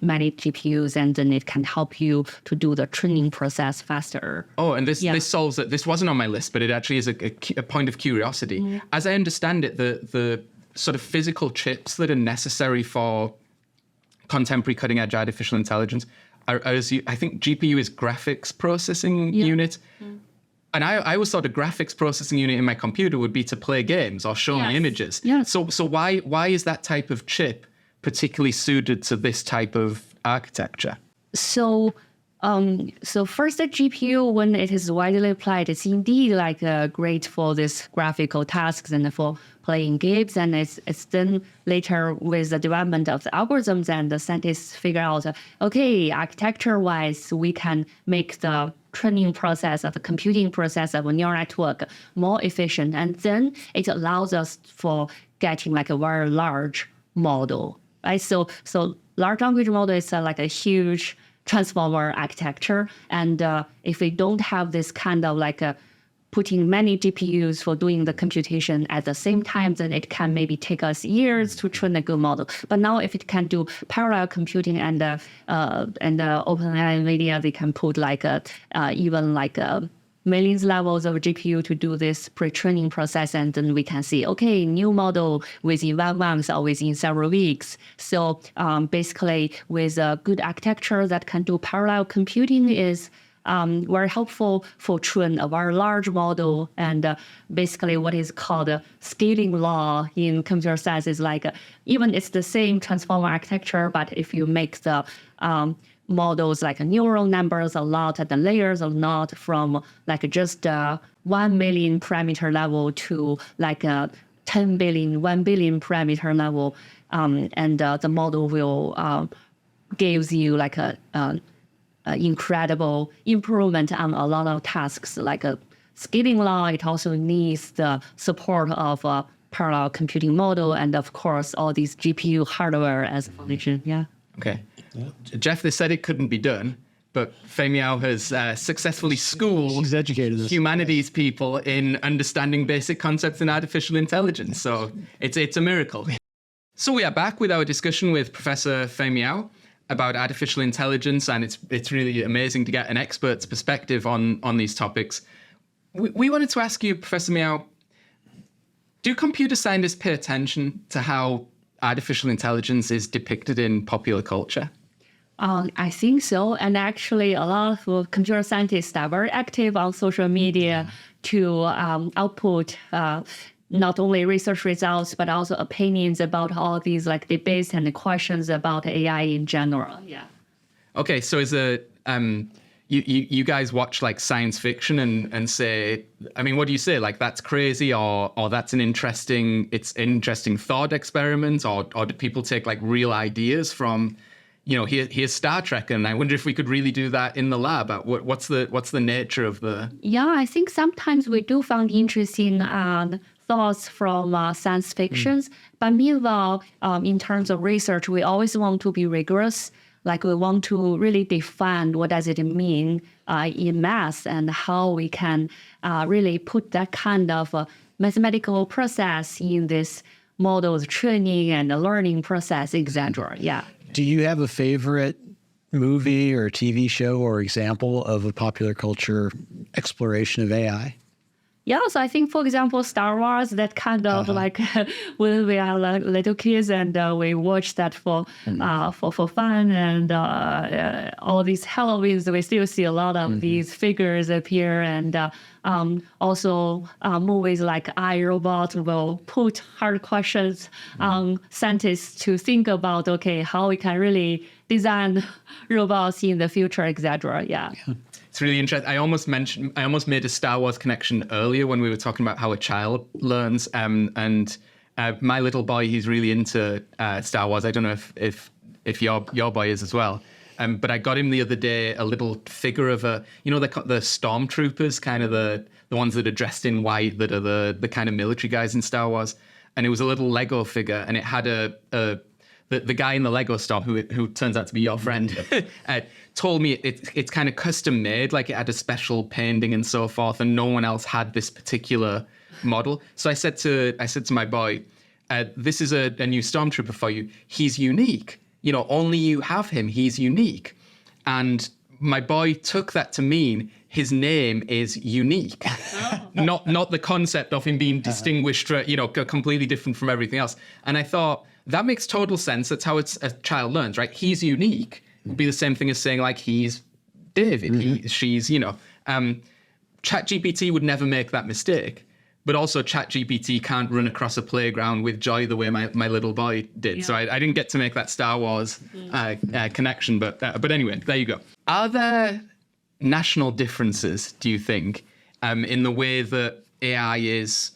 many GPUs, and then it can help you to do the training process faster. Oh, and this solves it. This wasn't on my list, but it actually is a point of curiosity. As I understand it, the sort of physical chips that are necessary for contemporary cutting edge artificial intelligence I think GPU is graphics processing unit. And I always thought a graphics processing unit in my computer would be to play games or show me images. So why is that type of chip particularly suited to this type of architecture? So first, the GPU, when it is widely applied, it's indeed like great for this graphical tasks and for playing games. And it's then later with the development of the algorithms and the scientists figure out, okay, architecture-wise, we can make the training process of the computing process of a neural network more efficient. And then it allows us for getting like a very large model, right? So large language model is like a huge transformer architecture. And if we don't have this kind of like putting many GPUs for doing the computation at the same time, then it can maybe take us years to train a good model. But now if it can do parallel computing and OpenAI NVIDIA, they can put like even like millions levels of GPU to do this pre-training process, and then we can see, okay, new model within 1 month or within several weeks. So basically, with a good architecture that can do parallel computing is very helpful for train a very large model. And basically what is called a scaling law in computer science is like, even it's the same transformer architecture, but if you make the models like neural numbers a lot and the layers a lot from like just 1 million parameter level to like 10 billion, 1 billion parameter level. And the model will gives you like a incredible improvement on a lot of tasks. Like a scaling law, it also needs the support of a parallel computing model and of course all these GPU hardware as a foundation. Yeah. Okay. Jeff, they said it couldn't be done, but Fei Miao has successfully schooled humanities people in understanding basic concepts in artificial intelligence. So it's a miracle. So we are back with our discussion with Professor Fei Miao about artificial intelligence, and it's really amazing to get an expert's perspective on these topics. We wanted to ask you, Professor Miao, do computer scientists pay attention to how artificial intelligence is depicted in popular culture? I think so. And actually, a lot of computer scientists are very active on social media to output not only research results, but also opinions about all these like debates and the questions about AI in general. Yeah. Okay, so is you guys watch like science fiction and say, I mean, what do you say? Like that's crazy, or that's an interesting thought experiment, or do people take like real ideas from here's Star Trek, and I wonder if we could really do that in the lab. What's the nature of the? Yeah, I think sometimes we do find interesting thoughts from science fictions. But meanwhile, in terms of research, we always want to be rigorous. Like we want to really define what does it mean in math and how we can really put that kind of mathematical process in this model's training and the learning process, etc. Yeah. Do you have a favorite movie or TV show or example of a popular culture exploration of AI? Yeah, so I think, for example, Star Wars, that kind of like when we are like little kids and we watch that for fun, and all these Halloweens, we still see a lot of these figures appear, and also movies like I, Robot will put hard questions on scientists to think about, okay, how we can really design robots in the future, etc. Yeah. It's really interesting. I almost made a Star Wars connection earlier when we were talking about how a child learns. And my little boy, he's really into Star Wars. I don't know if your boy is as well. But I got him the other day a little figure of the stormtroopers, kind of the ones that are dressed in white, that are the kind of military guys in Star Wars. And it was a little Lego figure, and it had the guy in the Lego store who turns out to be your friend told me it's kind of custom made, like it had a special painting and so forth, and no one else had this particular model. So I said to my boy, this is a new stormtrooper for you. He's unique. Only you have him. He's unique. And my boy took that to mean his name is unique, not the concept of him being distinguished, completely different from everything else. And I thought, that makes total sense. That's how a child learns, right? He's unique. It'd be the same thing as saying like he's David, she's, ChatGPT would never make that mistake. But also ChatGPT can't run across a playground with joy the way my little boy did. Yeah. So I didn't get to make that Star Wars connection. But anyway, there you go. Are there national differences, do you think, in the way that AI is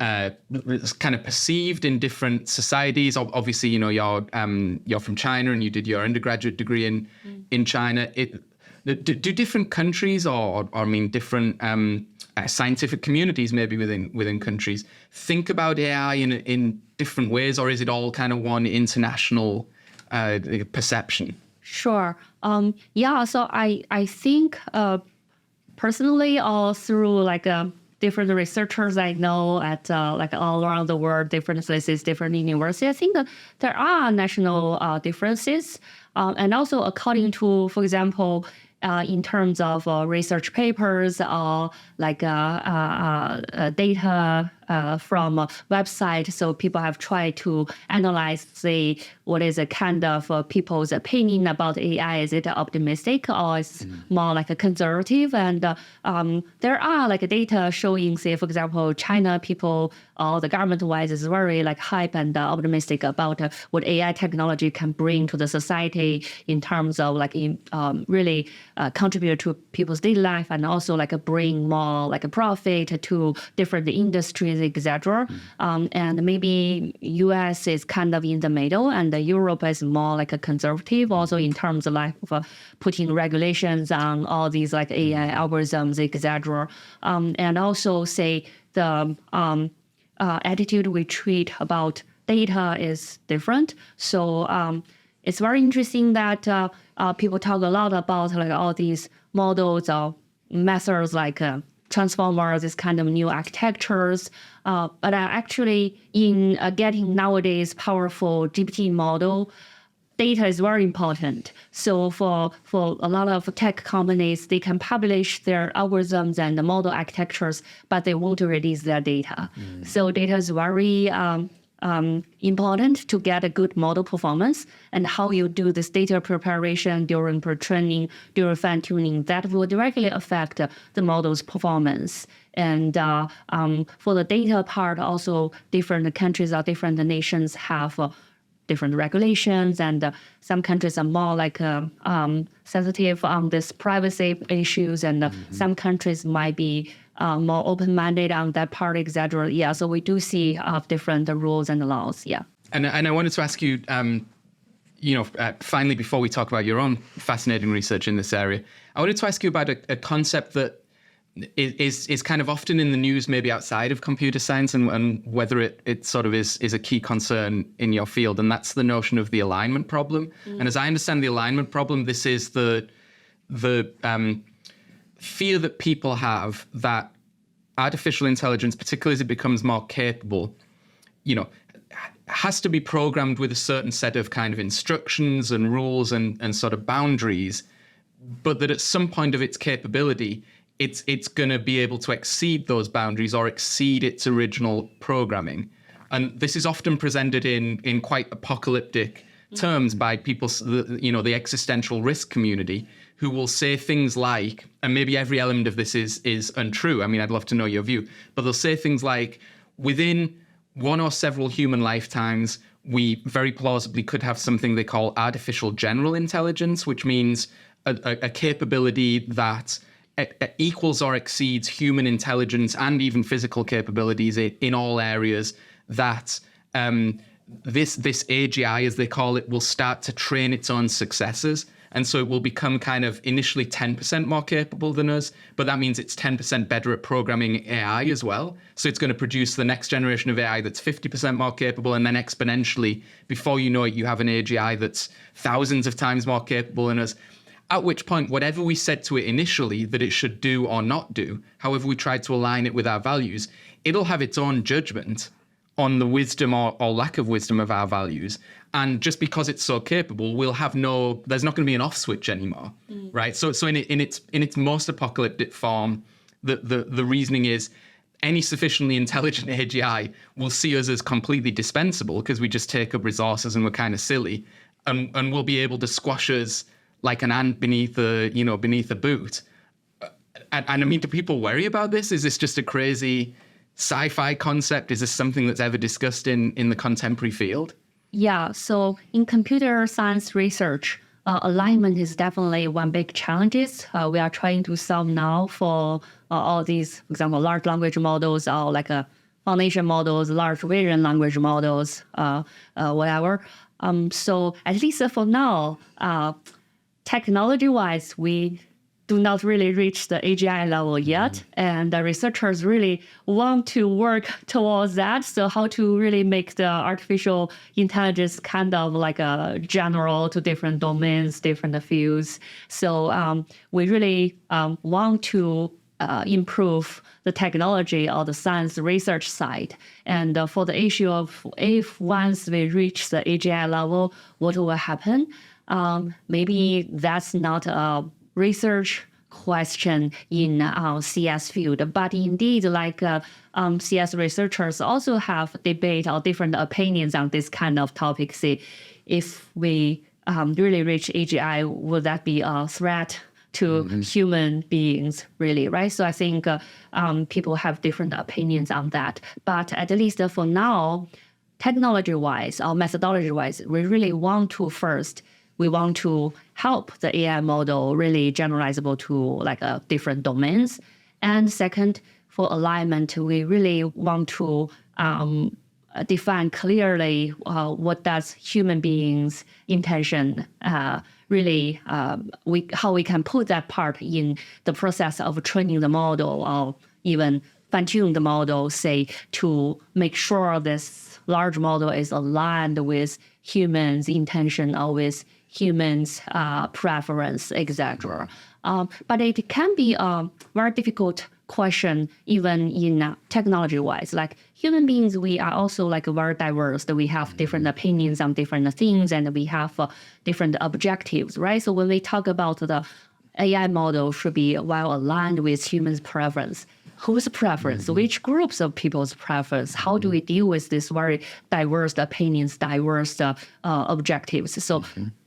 kind of perceived in different societies? Obviously, you're from China and you did your undergraduate degree in China. Do different countries or different scientific communities maybe within countries think about AI in different ways, or is it all kind of one international perception? Sure. So I think personally, all through different researchers I know at all around the world, different places, different universities, I think that there are national differences. And also according to, for example, in terms of research papers or data from a website. So people have tried to analyze, say, what is a kind of people's opinion about AI. Is it optimistic or is more like a conservative? And there are data showing, say, for example, China people or the government-wise is very hype and optimistic about what AI technology can bring to the society in terms of really contribute to people's daily life and also bring more a profit to different industries, etc. And maybe US is kind of in the middle, and Europe is more a conservative, also in terms of putting regulations on all these AI algorithms, etc. And also say the attitude we treat about data is different. So it's very interesting that people talk a lot about all these models or methods transformers, this kind of new architectures. But actually in getting nowadays powerful GPT model, data is very important. So for a lot of tech companies, they can publish their algorithms and the model architectures, but they won't release their data. So data is very important to get a good model performance, and how you do this data preparation during pre-training, during fine-tuning, that will directly affect the model's performance. And for the data part, also different countries or different nations have different regulations, and some countries are more sensitive on this privacy issues, and some countries might be more open-minded on that part, etc. Yeah, so we do see different rules and laws. Yeah. And I wanted to ask you, finally, before we talk about your own fascinating research in this area, I wanted to ask you about a concept that is kind of often in the news, maybe outside of computer science, and whether it sort of is a key concern in your field, and that's the notion of the alignment problem. And as I understand the alignment problem, this is the fear that people have that artificial intelligence, particularly as it becomes more capable, has to be programmed with a certain set of kind of instructions and rules and sort of boundaries, but that at some point of its capability, it's going to be able to exceed those boundaries or exceed its original programming. And this is often presented in quite apocalyptic terms by people, the existential risk community, who will say things like, and maybe every element of this is untrue. I mean, I'd love to know your view, but they'll say things like, within one or several human lifetimes, we very plausibly could have something they call artificial general intelligence, which means a capability that equals or exceeds human intelligence and even physical capabilities in all areas, that this AGI, as they call it, will start to train its own successors. And so it will become kind of initially 10% more capable than us, but that means it's 10% better at programming AI as well. So it's going to produce the next generation of AI that's 50% more capable, and then exponentially, before you know it, you have an AGI that's thousands of times more capable than us. At which point, whatever we said to it initially that it should do or not do, however we tried to align it with our values, it'll have its own judgment on the wisdom or lack of wisdom of our values. And just because it's so capable, there's not going to be an off switch anymore, right? So in its most apocalyptic form, the reasoning is any sufficiently intelligent AGI will see us as completely dispensable because we just take up resources and we're kind of silly, and we'll be able to squash us like an ant beneath a boot. And I mean, do people worry about this? Is this just a crazy sci-fi concept? Is this something that's ever discussed in the contemporary field? Yeah, so in computer science research, alignment is definitely one big challenge. We are trying to solve now for all these, for example, large language models or like foundation models, large vision language models, whatever. So at least for now, technology-wise, we do not really reach the AGI level yet. And the researchers really want to work towards that. So how to really make the artificial intelligence kind of like a general to different domains, different fields. So we really want to improve the technology or the science research side. And for the issue of if once we reach the AGI level, what will happen? Maybe that's not a research question in CS field, but indeed, like CS researchers also have debate or different opinions on this kind of topic. Say, if we really reach AGI, would that be a threat to human beings, really, right? So I think people have different opinions on that. But at least for now, technology-wise or methodology-wise, we really want to we want to help the AI model really generalizable to like different domains. And second, for alignment, we really want to define clearly what does human beings' intention really, how we can put that part in the process of training the model or even fine-tune the model, say, to make sure this large model is aligned with humans' intention or with humans' preference, etc. But it can be a very difficult question, even in technology-wise. Like human beings, we are also like very diverse. We have different opinions on different things, and we have different objectives, right? So when we talk about the AI model should be well aligned with humans' preference. Whose preference? Which groups of people's preference? How do we deal with these very diverse opinions, diverse objectives? So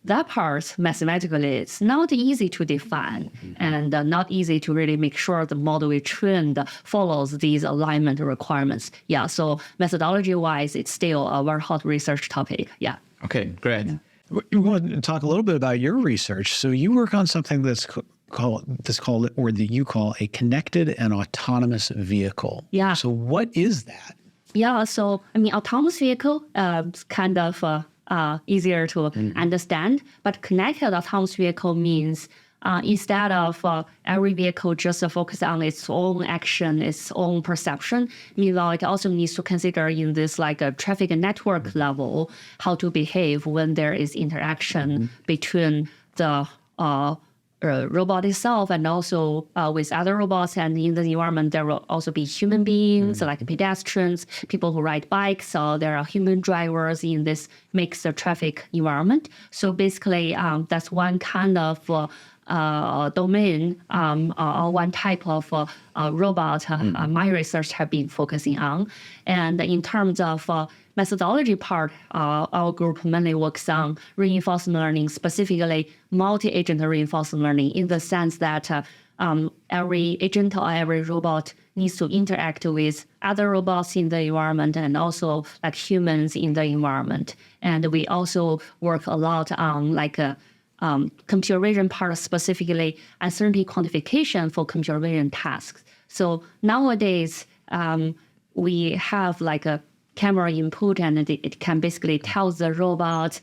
that part, mathematically, it's not easy to define and not easy to really make sure the model we trained follows these alignment requirements. Yeah, so methodology-wise, it's still a very hot research topic. Yeah. Okay, great. Yeah. We want to talk a little bit about your research. So you work on something that's you call a connected and autonomous vehicle. Yeah. So what is that? Yeah. So I mean, autonomous vehicle kind of easier to understand. But connected autonomous vehicle means instead of every vehicle just focus on its own action, its own perception, meanwhile, it also needs to consider in this like a traffic network level how to behave when there is interaction between the robot itself and also with other robots. And in the environment, there will also be human beings like pedestrians, people who ride bikes. So there are human drivers in this mixed traffic environment. So basically, that's one kind of domain or one type of robot my research have been focusing on. And in terms of methodology part, our group mainly works on reinforcement learning, specifically multi-agent reinforcement learning, in the sense that every agent or every robot needs to interact with other robots in the environment and also like humans in the environment. And we also work a lot on like computer vision part, specifically uncertainty quantification for computer vision tasks. So nowadays, we have like a camera input, and it can basically tell the robot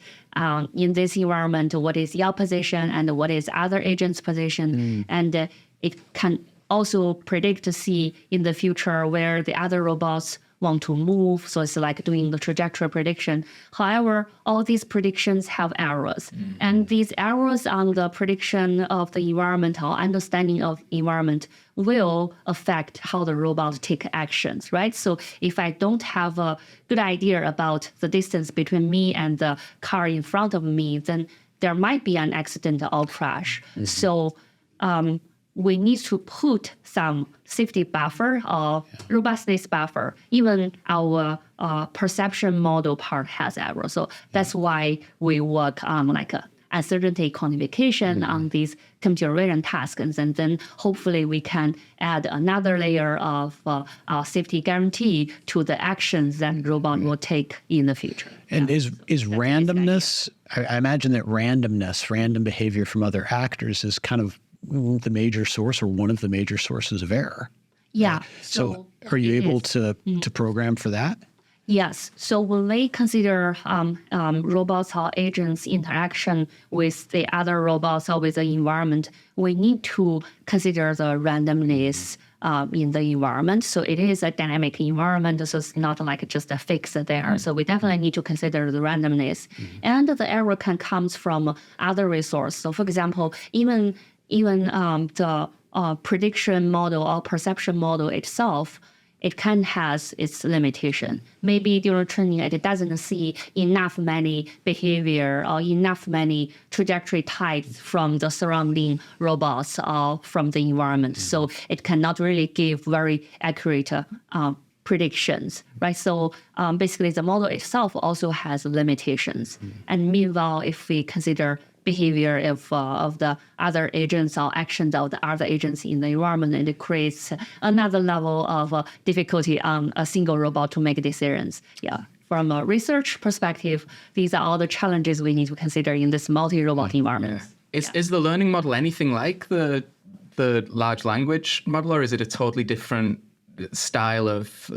in this environment what is your position and what is other agent's position. And it can also predict to see in the future where the other robots want to move. So it's like doing the trajectory prediction. However, all these predictions have errors. And these errors on the prediction of the environment or understanding of environment will affect how the robot take actions, right? So if I don't have a good idea about the distance between me and the car in front of me, then there might be an accident or crash. So we need to put some safety buffer or robustness buffer. Even our perception model part has error. So that's why we work on like a uncertainty quantification on these computer vision tasks. And then hopefully we can add another layer of safety guarantee to the actions that robot will take in the future. And is randomness, I imagine that randomness, random behavior from other actors is kind of the major source or one of the major sources of error. Yeah. So are you able to program for that? Yes. So when we consider robots or agents' interaction with the other robots or with the environment, we need to consider the randomness in the environment. So it is a dynamic environment, so it's not like just a fix there. So we definitely need to consider the randomness. And the error can come from other resources. So for example, even the prediction model or perception model itself, it can has its limitation. Maybe during training, it doesn't see enough many behavior or enough many trajectory types from the surrounding robots or from the environment. So it cannot really give very accurate predictions, right? So basically the model itself also has limitations. And meanwhile, if we consider behavior of the other agents or actions of the other agents in the environment, and it creates another level of difficulty on a single robot to make decisions. Yeah. From a research perspective, these are all the challenges we need to consider in this multi-robot environment. Is the learning model anything like the large language model, or is it a totally different style of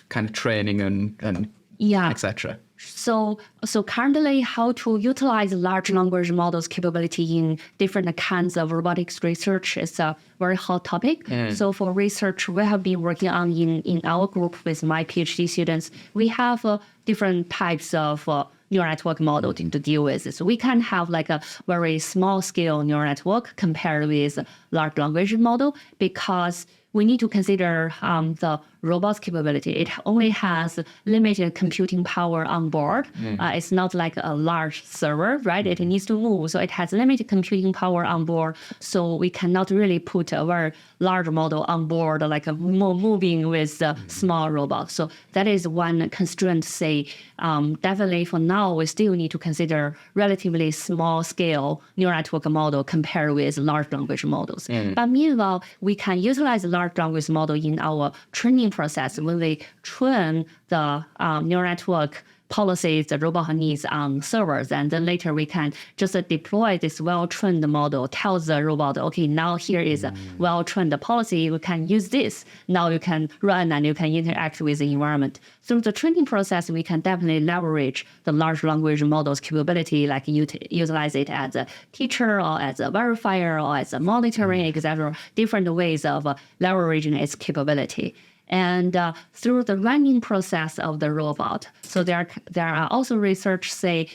kind of training and etc.? So currently, how to utilize large language models capability in different kinds of robotics research is a very hot topic. So for research, we have been working on in our group with my PhD students. We have different types of neural network model to deal with. So we can have like a very small scale neural network compared with large language model, because we need to consider the robot's capability. It only has limited computing power on board. It's not like a large server, right? It needs to move. So it has limited computing power on board. So we cannot really put a very large model on board, like moving with a small robot. So that is one constraint, say, definitely for now, we still need to consider relatively small scale neural network model compared with large language models. But meanwhile, we can utilize large language model in our training process when we train the neural network policies the robot needs on servers. And then later we can just deploy this well-trained model, tells the robot, okay, now here is a well-trained policy. We can use this. Now you can run and you can interact with the environment. Through the training process, we can definitely leverage the large language model's capability, like utilize it as a teacher or as a verifier or as a monitoring, etc. Different ways of leveraging its capability. And through the running process of the robot, so there are also research say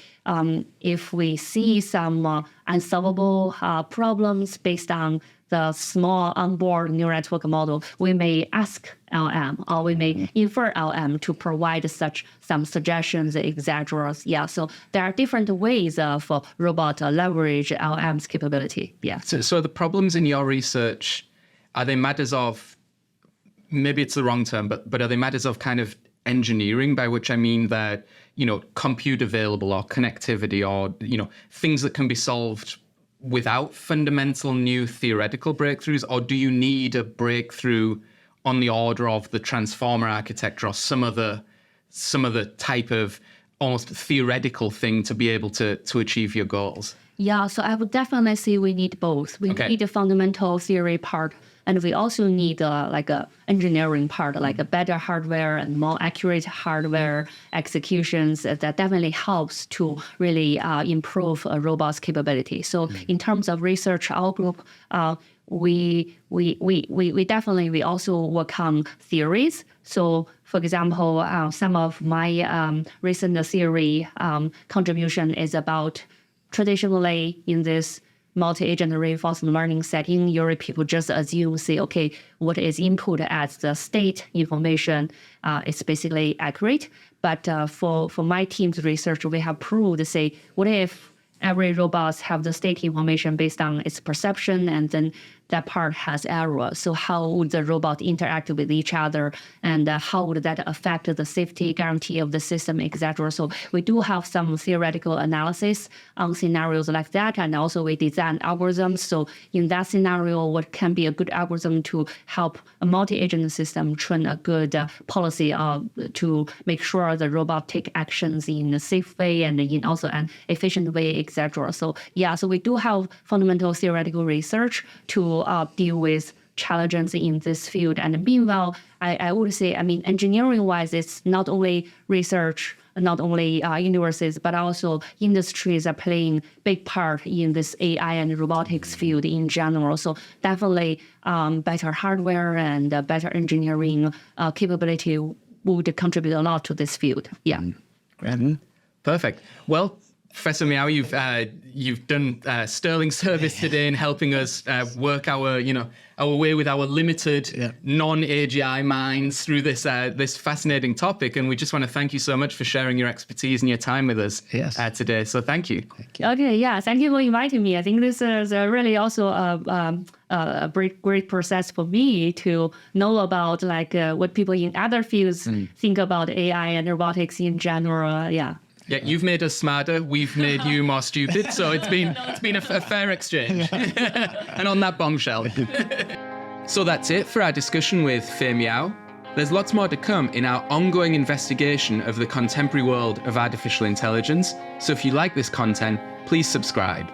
if we see some unsolvable problems based on the small onboard neural network model, we may ask LM or we may infer LM to provide some suggestions, etc. Yeah, so there are different ways of robot leverage LM's capability. Yeah. So the problems in your research, are they matters of, maybe it's the wrong term, but are they matters of kind of engineering, by which I mean that, compute available or connectivity or, things that can be solved without fundamental new theoretical breakthroughs? Or do you need a breakthrough on the order of the transformer architecture or some other type of almost theoretical thing to be able to achieve your goals? Yeah, so I would definitely say we need both. We need the fundamental theory part, and we also need a engineering part, like a better hardware and more accurate hardware executions that definitely helps to really improve a robot's capability. So in terms of research, our group, we also work on theories. So for example, some of my recent theory contribution is about traditionally in this multi-agent reinforcement learning setting, usually people just assume, say, okay, what is input as the state information is basically accurate. But for my team's research, we have proved, say, what if every robot have the state information based on its perception, and then that part has error. So how would the robot interact with each other, and how would that affect the safety guarantee of the system, etc. So we do have some theoretical analysis on scenarios like that, and also we design algorithms. So in that scenario, what can be a good algorithm to help a multi-agent system train a good policy to make sure the robot take actions in a safe way and in also an efficient way, etc. So yeah, so we do have fundamental theoretical research to deal with challenges in this field. And meanwhile, I would say, engineering-wise, it's not only research, not only universities, but also industries are playing big part in this AI and robotics field in general. So definitely better hardware and better engineering capability would contribute a lot to this field. Yeah. Perfect. Well, Professor Miao, you've done sterling service today in helping us work our way with our limited non-AGI minds through this fascinating topic, and we just want to thank you so much for sharing your expertise and your time with us today. So thank you. Okay, yeah, thank you for inviting me. I think this is really also a great process for me to know about what people in other fields think about AI and robotics in general. Yeah, you've made us smarter. We've made you more stupid. So it's been a fair exchange. And on that bombshell. So that's it for our discussion with Fei Miao. There's lots more to come in our ongoing investigation of the contemporary world of artificial intelligence. So if you like this content, please subscribe.